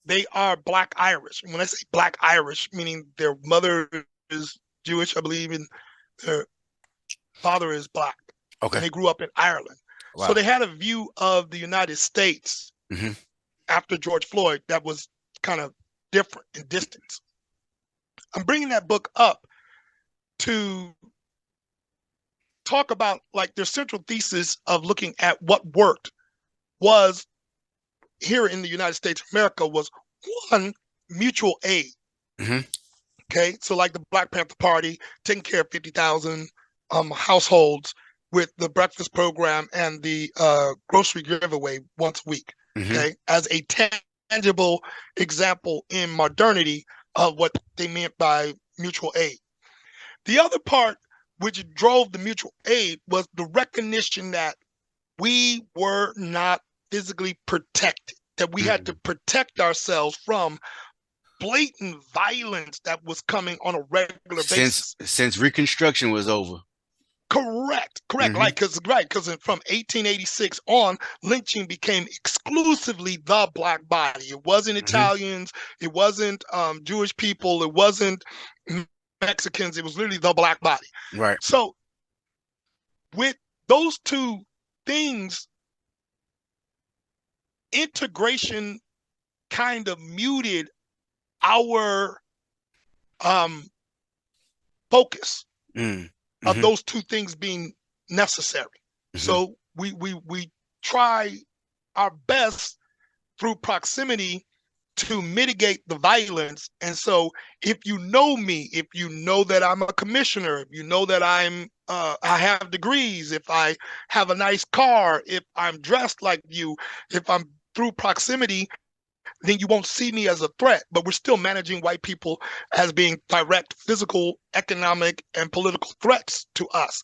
they are Black Irish. And when I say Black Irish, meaning their mother is Jewish, I believe, and their father is Black, Okay. and they grew up in Ireland. So Wow. they had a view of the United States hmm after George Floyd that was kind of different in distance. I'm bringing that book up to talk about like their central thesis of looking at what worked was here in the United States of America was one, mutual aid. hmm Okay, so like the Black Panther Party taking care of 50,000 households with the breakfast program and the grocery giveaway once a week. hmm Okay, as a tangible example in modernity of what they meant by mutual aid. The other part which drove the mutual aid, was the recognition that we were not physically protected, that we had to Mm. protect ourselves from blatant violence that was coming on a regular basis. Since Reconstruction was over. Correct. Hmm. Because from 1886 on, lynching became exclusively the black body. It wasn't Hmm. Italians, it wasn't Jewish people, it wasn't Mexicans. It was literally the black body. Right. So with those two things, integration kind of muted our um, focus Mm. of Hmm. those two things being necessary. Hmm. So we try our best through proximity to mitigate the violence. And so if you know me, if you know that I'm a commissioner, if you know that I have degrees, if I have a nice car, if I'm dressed like you, if I'm through proximity, then you won't see me as a threat. But we're still managing white people as being direct physical, economic, and political threats to us.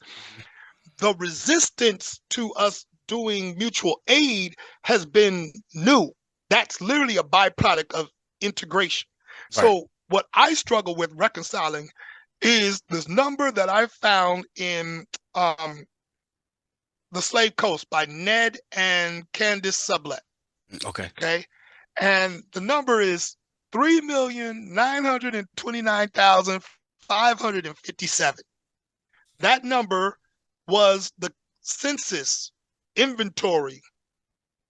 The resistance to us doing mutual aid has been new. That's literally a byproduct of integration. Right. So what I struggle with reconciling is this number that I found in The Slave Coast by Ned and Candace Sublette. Okay. Okay. And the number is 3,929,557. That number was the census inventory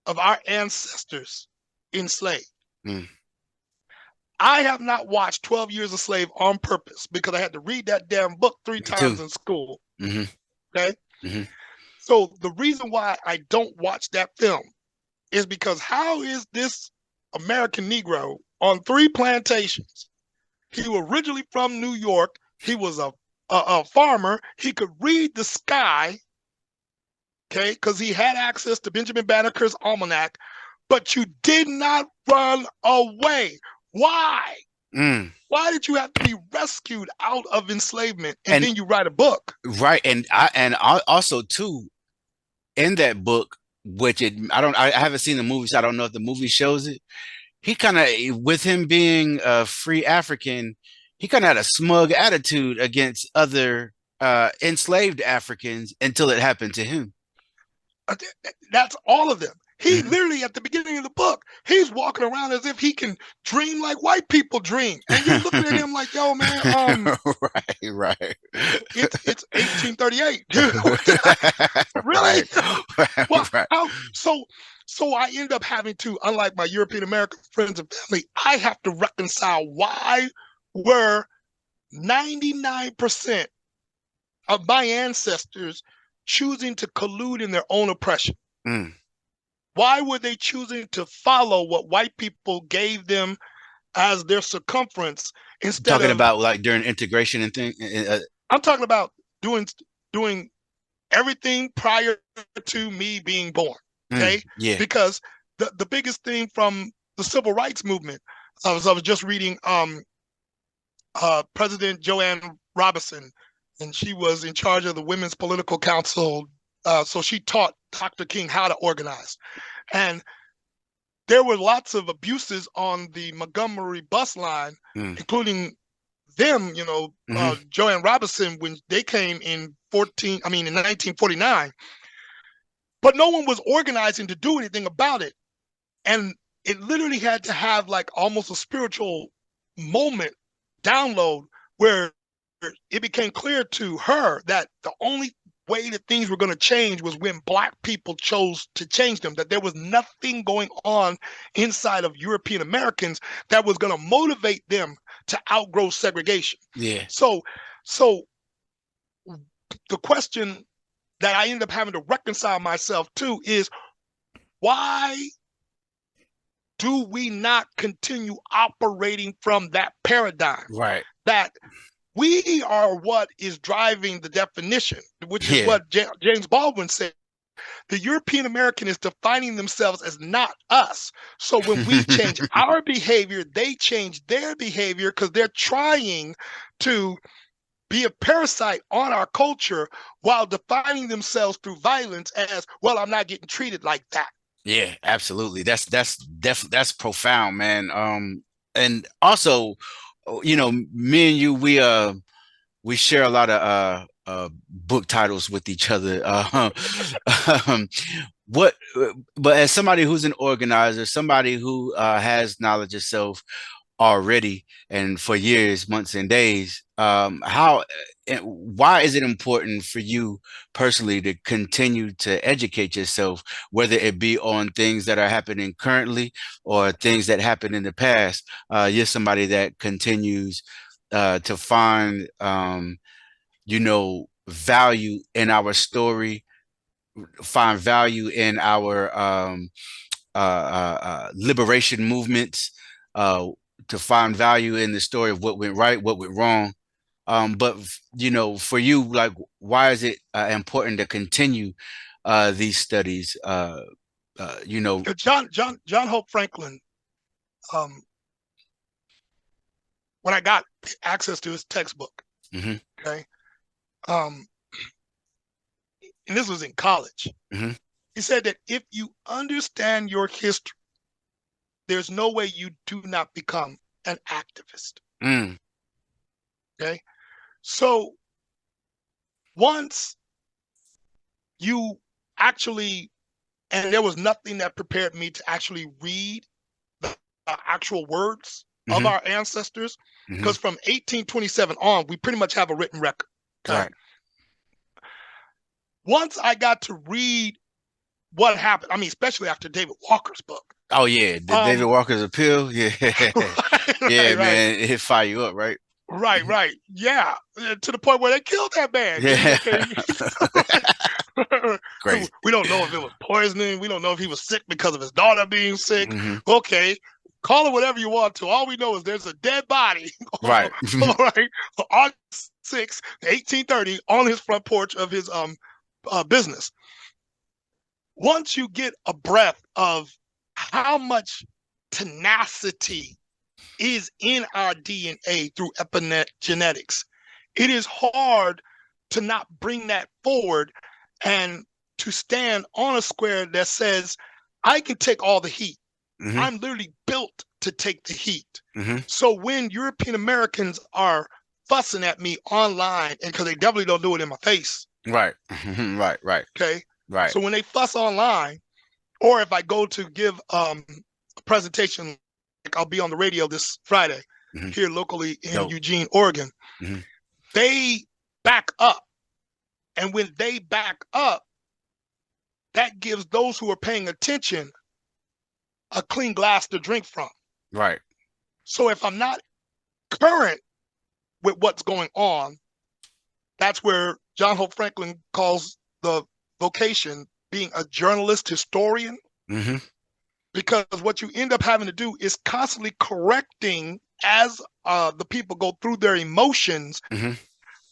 of our ancestors enslaved. Mm. I have not watched 12 Years a Slave on purpose because I had to read that damn book three Me too. times in school. Hmm. Okay. Hmm. So the reason why I don't watch that film is because how is this American Negro on three plantations? He was originally from New York. He was a farmer. He could read the sky, okay, because he had access to Benjamin Banneker's almanac, but you did not run away. Why? Mm. Why did you have to be rescued out of enslavement and And then you write a book? right, and also too in that book, which I haven't seen the movie, so I don't know if the movie shows it. He kind of, with him being a free African, he kind of had a smug attitude against other enslaved Africans until it happened to him. Uh, That's all of them. He Mhm. literally, at the beginning of the book, he's walking around as if he can dream like white people dream. And you're looking at him like, yo, man, Right, right. it's 1838. Dude, really? Right, Well, right. how so I end up having to, unlike my European American friends and family, I have to reconcile why were 99% of my ancestors choosing to collude in their own oppression? Mm. Why were they choosing to follow what white people gave them as their circumference instead Talking of, about like during integration and thing. I'm talking about doing everything prior to me being born. Okay. Yeah. Because the biggest thing from the civil rights movement, I was just reading President Joanne Robinson, and she was in charge of the Women's Political Council. So she taught Dr. King how to organize. And there were lots of abuses on the Montgomery bus line, Mm. including them, Hmm. Joanne Robinson, when they came in 1949, but no one was organizing to do anything about it. And it literally had to have like almost a spiritual moment download where it became clear to her that the only way that things were going to change was when black people chose to change them, that there was nothing going on inside of European Americans that was going to motivate them to outgrow segregation. Yeah. So so the question that I end up having to reconcile myself to is, why do we not continue operating from that paradigm Right. that we are what is driving the definition, which is Yeah. what James Baldwin said. The European American is defining themselves as not us. So when we change our behavior, they change their behavior because they're trying to be a parasite on our culture while defining themselves through violence as, well, I'm not getting treated like that. Yeah, absolutely. That's definitely that's profound, man. And also, me and you, we share a lot of book titles with each other. Um, what, but as somebody who's an organizer, somebody who has knowledge of self already and for years, months, and days, how and why is it important for you personally to continue to educate yourself, whether it be on things that are happening currently or things that happened in the past? You're somebody that continues to find value in our story, find value in our liberation movements, uh, to find value in the story of what went right, what went wrong. But for you, like, why is it important to continue these studies? You know. John Hope Franklin, um, when I got access to his textbook, Hmm. okay, um, and this was in college, Hmm. he said that if you understand your history, there's no way you do not become an activist. Mm. Okay. So once you actually, and there was nothing that prepared me to actually read the actual words of Hmm. our ancestors, Hmm. because from 1827 on, we pretty much have a written record. Okay. Right. Once I got to read what happened, I mean, especially after David Walker's book. Oh yeah, the David Um, Walker's appeal. Yeah, yeah, right, man, it fire you up, right? right. Yeah. To the point where they killed that man. Yeah. Okay. Crazy. We don't know if it was poisoning. We don't know if he was sick because of his daughter being sick. Hmm. Okay. Call it whatever you want to. All we know is there's a dead body, Right. all right, on 6, 1830, on his front porch of his business. Once you get a breath of how much tenacity is in our DNA through epigenetics, it is hard to not bring that forward and to stand on a square that says, I can take all the heat. Hmm. I'm literally built to take the heat. Hmm. So when European Americans are fussing at me online, and because they definitely don't do it in my face, Right. Right. Right. okay? Right. So when they fuss online, or if I go to give a presentation, like I'll be on the radio this Friday Hmm. here locally in Dope. Eugene, Oregon, Hmm. they back up. And when they back up, that gives those who are paying attention a clean glass to drink from. Right. So if I'm not current with what's going on, that's where John Hope Franklin calls the vocation being a journalist historian, Hmm. because what you end up having to do is constantly correcting as the people go through their emotions Hmm.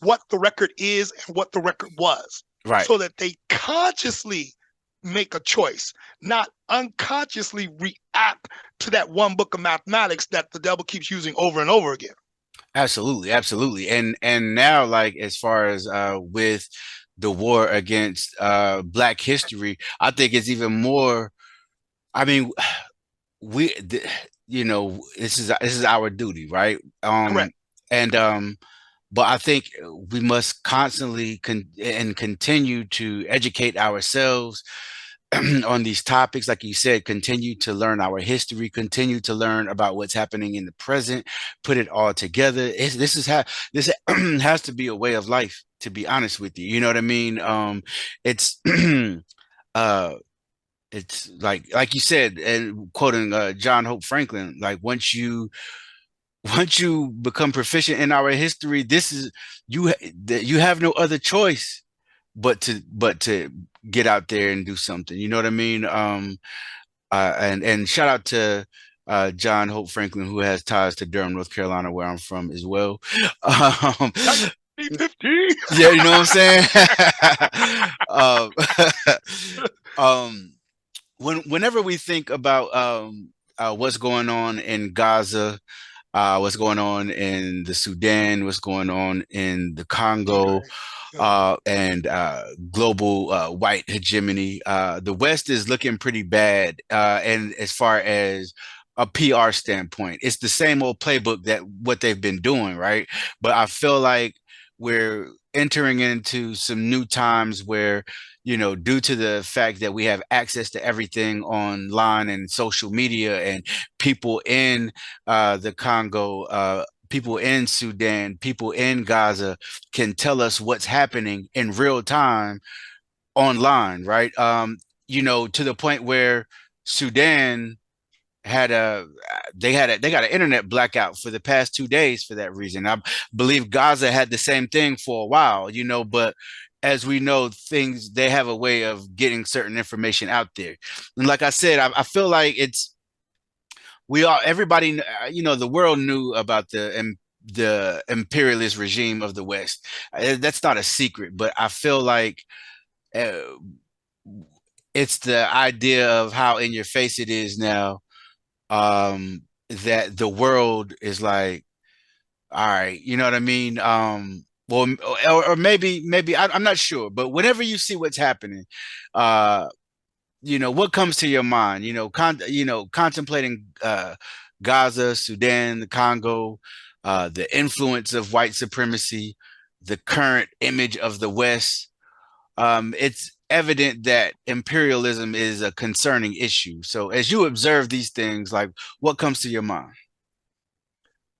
what the record is and what the record was, Right. so that they consciously make a choice, not unconsciously react to that one book of mathematics that the devil keeps using over and over again. Absolutely. Absolutely. And now, like, as far as with the war against Black history, I think it's even more. I mean, we, this is our duty, right? Correct. And But I think we must constantly and continue to educate ourselves on these topics. Like you said, continue to learn our history, continue to learn about what's happening in the present, put it all together. This is how this has to be a way of life, to be honest with you. You know what I mean? It's uh it's like you said, and quoting John Hope Franklin, like once you become proficient in our history, this is you have no other choice but to get out there and do something. You know what I mean? And shout out to John Hope Franklin, who has ties to Durham, North Carolina, where I'm from as well. Um, 1950. yeah, you know what I'm saying? um, um, whenever we think about what's going on in Gaza, what's going on in the Sudan, what's going on in the Congo, Okay. Yeah. and global white hegemony. The West is looking pretty bad, and as far as a PR standpoint, it's the same old playbook that what they've been doing, right? But I feel like we're entering into some new times where, due to the fact that we have access to everything online and social media, and people in the Congo, people in Sudan, people in Gaza can tell us what's happening in real time online, right? To the point where Sudan had a they got an internet blackout for the past 2 days for that reason. I believe Gaza had the same thing for a while, but as we know, things they have a way of getting certain information out there. And like I said, I feel like it's we all everybody the world knew about the imperialist regime of the West. That's not a secret, but I feel like uh, it's the idea of how in your face it is now, that the world is like, all right, you know what I mean? Well, or maybe I'm not sure, but whenever you see what's happening, uh, what comes to your mind? Contemplating Gaza, Sudan, the Congo, the influence of white supremacy, the current image of the West. It's evident that imperialism is a concerning issue. So, as you observe these things, like what comes to your mind?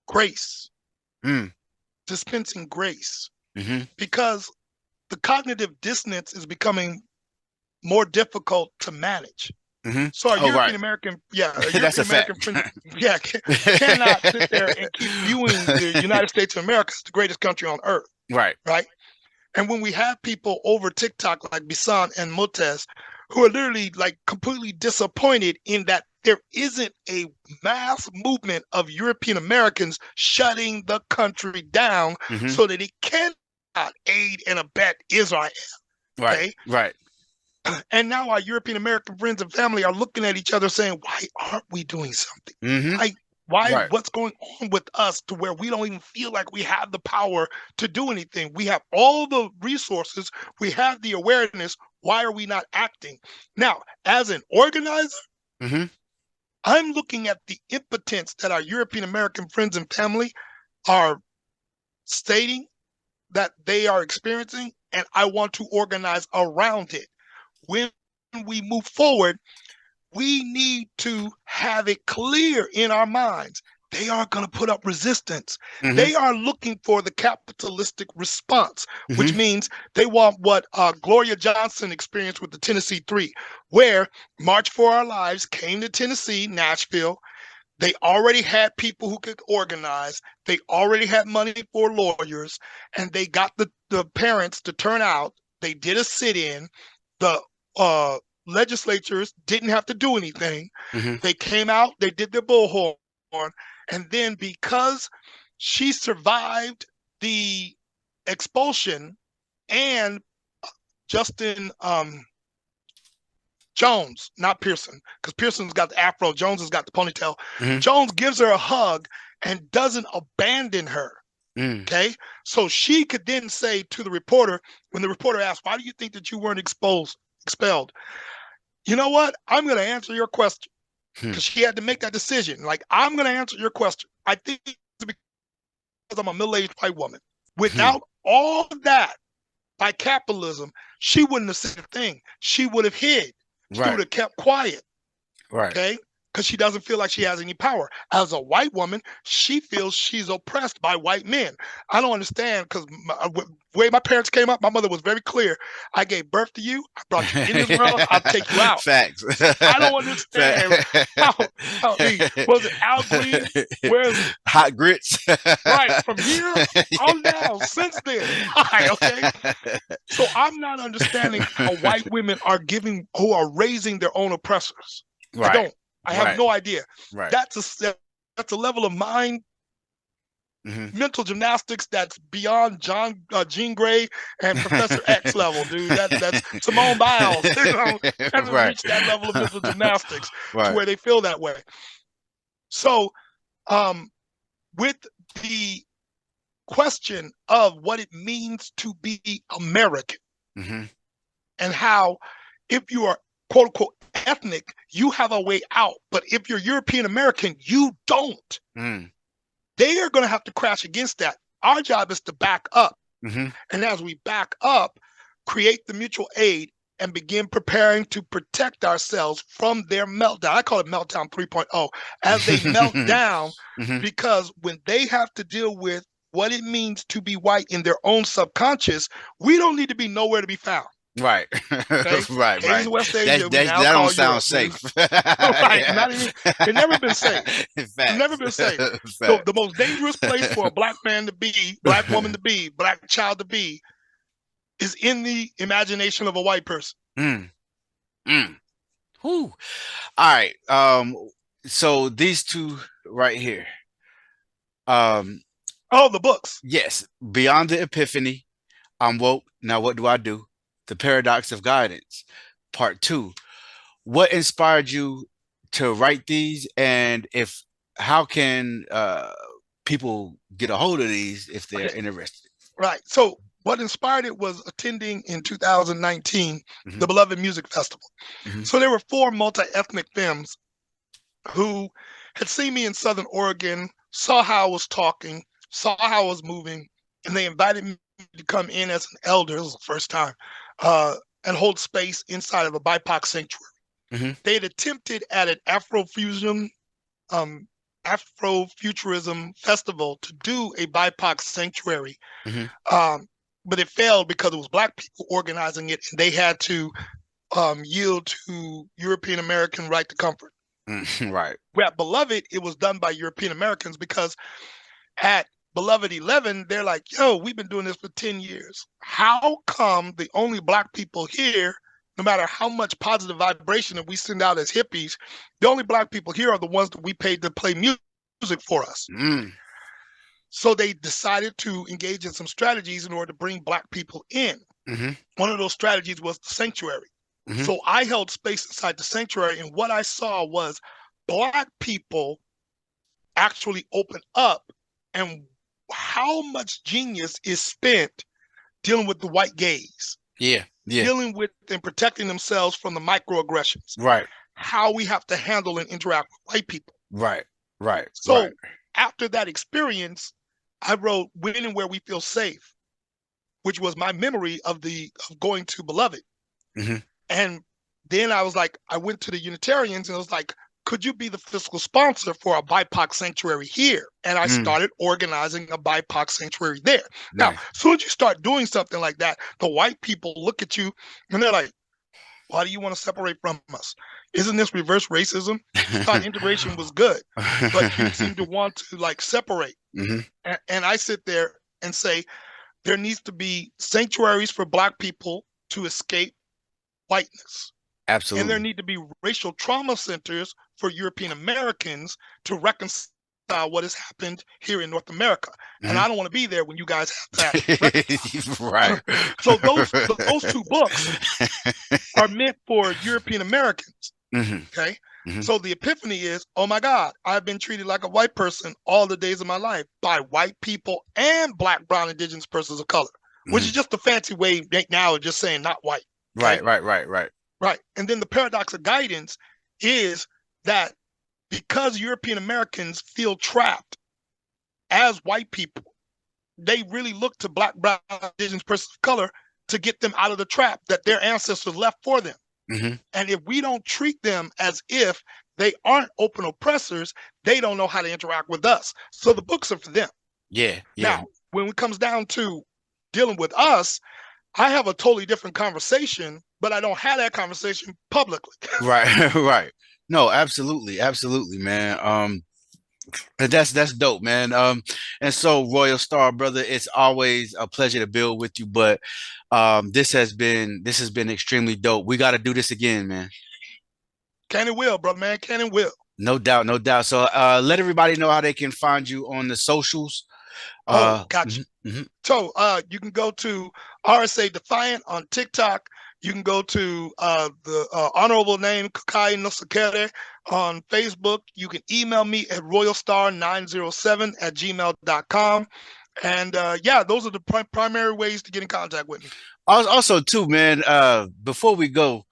Grace, Mm, dispensing grace, mm-hmm, because the cognitive dissonance is becoming more difficult to manage. mm-hmm. So our Oh, right. European American, yeah, our That's European a American fact. friends, yeah, cannot sit there and keep viewing the United States of America as the greatest country on earth, Right. right? And when we have people over TikTok like Bisan and Motez, who are literally like completely disappointed in that there isn't a mass movement of European Americans shutting the country down Mm-hmm. so that it cannot aid and abet Israel. Right. Okay. Right. And now our European American friends and family are looking at each other saying, why aren't we doing something? Mm-hmm. Why, Right. what's going on with us to where we don't even feel like we have the power to do anything? We have all the resources, we have the awareness. Why are we not acting? Now, as an organizer, Mm-hmm. I'm looking at the impotence that our European American friends and family are stating that they are experiencing, and I want to organize around it. When we move forward, we need to have it clear in our minds. They are going to put up resistance. Mm-hmm. They are looking for the capitalistic response, which Mm-hmm. means they want what Gloria Johnson experienced with the Tennessee Three, where March for Our Lives came to Tennessee, Nashville. They already had people who could organize. They already had money for lawyers, and they got the parents to turn out. They did a sit-in. The legislatures didn't have to do anything. Mm-hmm. They came out, they did their bullhorn, and then because she survived the expulsion and Justin Jones, not Pearson, because Pearson's got the afro, Jones has got the ponytail. Mm-hmm. Jones gives her a hug and doesn't abandon her. Mm. Okay. So she could then say to the reporter, when the reporter asked, why do you think that you weren't expelled? You know what? I'm going to answer your question, Hmm. because she had to make that decision. Like, I'm going to answer your question. I think it's because I'm a middle-aged white woman. Hmm. Without all of that, by capitalism, she wouldn't have said a thing. She would have hid. She would Right. have kept quiet. Right. Okay. Because she doesn't feel like she has any power. As a white woman, she feels she's oppressed by white men. I don't understand, because the way my parents came up, my mother was very clear. I gave birth to you. I brought you in this world. I'll take you out. Facts. I don't understand how was it Al Green? Where's Hot grits. right from here on down since then? Why? Okay. So I'm not understanding how white women are who are raising their own oppressors. I Right. don't. I have Right. no idea. Right. That's a level of mind Mm-hmm. mental gymnastics that's beyond Jean Grey and Professor X level, dude. That's Simone Biles. Hasn't Right. reached that level of mental gymnastics to Right. where they feel that way. So, um, with the question of what it means to be American Mm-hmm. and how if you are quote unquote ethnic, you have a way out. But if you're European American, you don't. Mm. They are going to have to crash against that. Our job is to back up. Mm-hmm. And as we back up, create the mutual aid and begin preparing to protect ourselves from their meltdown. I call it meltdown 3.0 as they melt down, Mm-hmm. because when they have to deal with what it means to be white in their own subconscious, we don't need to be nowhere to be found. Right. Okay. Right, Asia, right. West That's Asia, we that's now that don't call sound Europe. safe. Right. Yeah. Not even, it's never been safe. It's never Facts. been safe. The Facts. most dangerous place for a black man to be, black woman to be, black child to be is in the imagination of a white person. Mm, mm. Whew. All right. So these two right here. Um, Oh, the books. yes, Beyond the Epiphany, I'm woke. Now what do I do? The Paradox of Guidance, Part Two. What inspired you to write these, and if how can people get a hold of these if they're Okay. interested? Right. So what inspired it was attending in 2019 Hmm. the Beloved Music Festival. Hmm. So there were four multi-ethnic femmes who had seen me in Southern Oregon, saw how I was talking, saw how I was moving, and they invited me to come in as an elder. It was the first time, and hold space inside of a BIPOC sanctuary. Hmm. They had attempted at an um, Afrofuturism festival to do a BIPOC sanctuary, Hmm. um, but it failed because it was Black people organizing it, and they had to yield to European American right to comfort. Right. Where at Beloved, it was done by European Americans because at Beloved 11, they're like, yo, we've been doing this for 10 years. How come the only Black people here, no matter how much positive vibration that we send out as hippies, the only Black people here are the ones that we paid to play music for us? Mm. So they decided to engage in some strategies in order to bring Black people in. Hmm. One of those strategies was the sanctuary. Hmm. So I held space inside the sanctuary, and what I saw was Black people actually open up, and how much genius is spent dealing with the white gaze, Yeah. Yeah. dealing with and protecting themselves from the microaggressions, Right. how we have to handle and interact with white people. Right. Right. Right. So after that experience, I wrote When and Where We Feel Safe, which was my memory of going to Beloved. Hmm. And then I was like, I went to the Unitarians and I was like, could you be the fiscal sponsor for a BIPOC sanctuary here? And I Mm. started organizing a BIPOC sanctuary there. Now, Nice. as soon as you start doing something like that, the white people look at you and they're like, why do you want to separate from us? Isn't this reverse racism? You thought integration was good, but you seem to want to like separate. Hmm. And I sit there and say, there needs to be sanctuaries for Black people to escape whiteness. And there Absolutely. need to be racial trauma centers for European Americans to reconcile what has happened here in North America. And Hmm. I don't want to be there when you guys have that reconciled. Right. So those two books are meant for European Americans. Hmm. Okay. Hmm. So the epiphany is, oh my God, I've been treated like a white person all the days of my life by white people and Black, brown, indigenous persons of color, which Hmm. is just a fancy way right now of just saying not white. Okay. Right. Right. Right. Right. Right. And then the paradox of guidance is that because European Americans feel trapped as white people, they really look to Black, brown, indigenous persons of color to get them out of the trap that their ancestors left for them. Hmm. And if we don't treat them as if they aren't open oppressors, they don't know how to interact with us. So the books are for them. Yeah. Yeah. Now, when it comes down to dealing with us, I have a totally different conversation, but I don't have that conversation publicly. Right. Right. No, absolutely. Absolutely, man. And that's dope, man. And so Royal Star, brother, it's always a pleasure to build with you, but this has been extremely dope. We got to do this again, man. Can and will, brother man, can and will. No doubt, no doubt. So let everybody know how they can find you on the socials. Oh, gotcha. Mhm, mhm. So you can go to RSA Defiant on TikTok. You can go to the honorable name Kakai Nosakere on Facebook. You can email me at royalstar907@gmail.com. And yeah, those are the primary ways to get in contact with me. Also, too, man, before we go,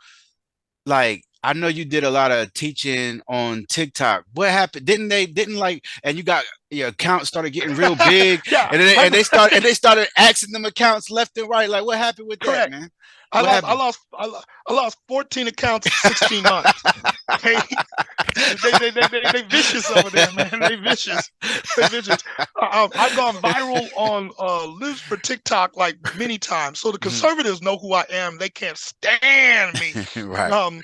like I know you did a lot of teaching on TikTok. What happened? Didn't like and you got your account started getting real big Yeah, and they started asking them accounts left and right. Like what happened with that, correct. man? I What lost I happened? lost I lost 14 accounts in 16 months. Okay. They vicious over there, man. They vicious. They vicious. I've gone viral on lives for TikTok like many times. So the conservatives know who I am. They can't stand me. Right. Um,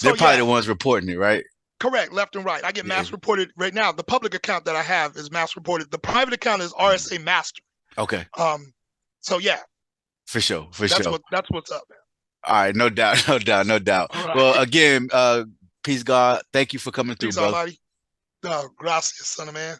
They're so probably yeah, the ones reporting it, right? correct, left and right. I get Yeah. mass reported right now. The public account that I have is mass reported. The private account is RSA Master. Okay. So yeah, For sure. For sure. that's what's up, man. All right, no doubt, no doubt, no doubt. All Well, right. again, peace, God. Thank you for coming through, Peace, brother. Almighty. Gracias, son of man.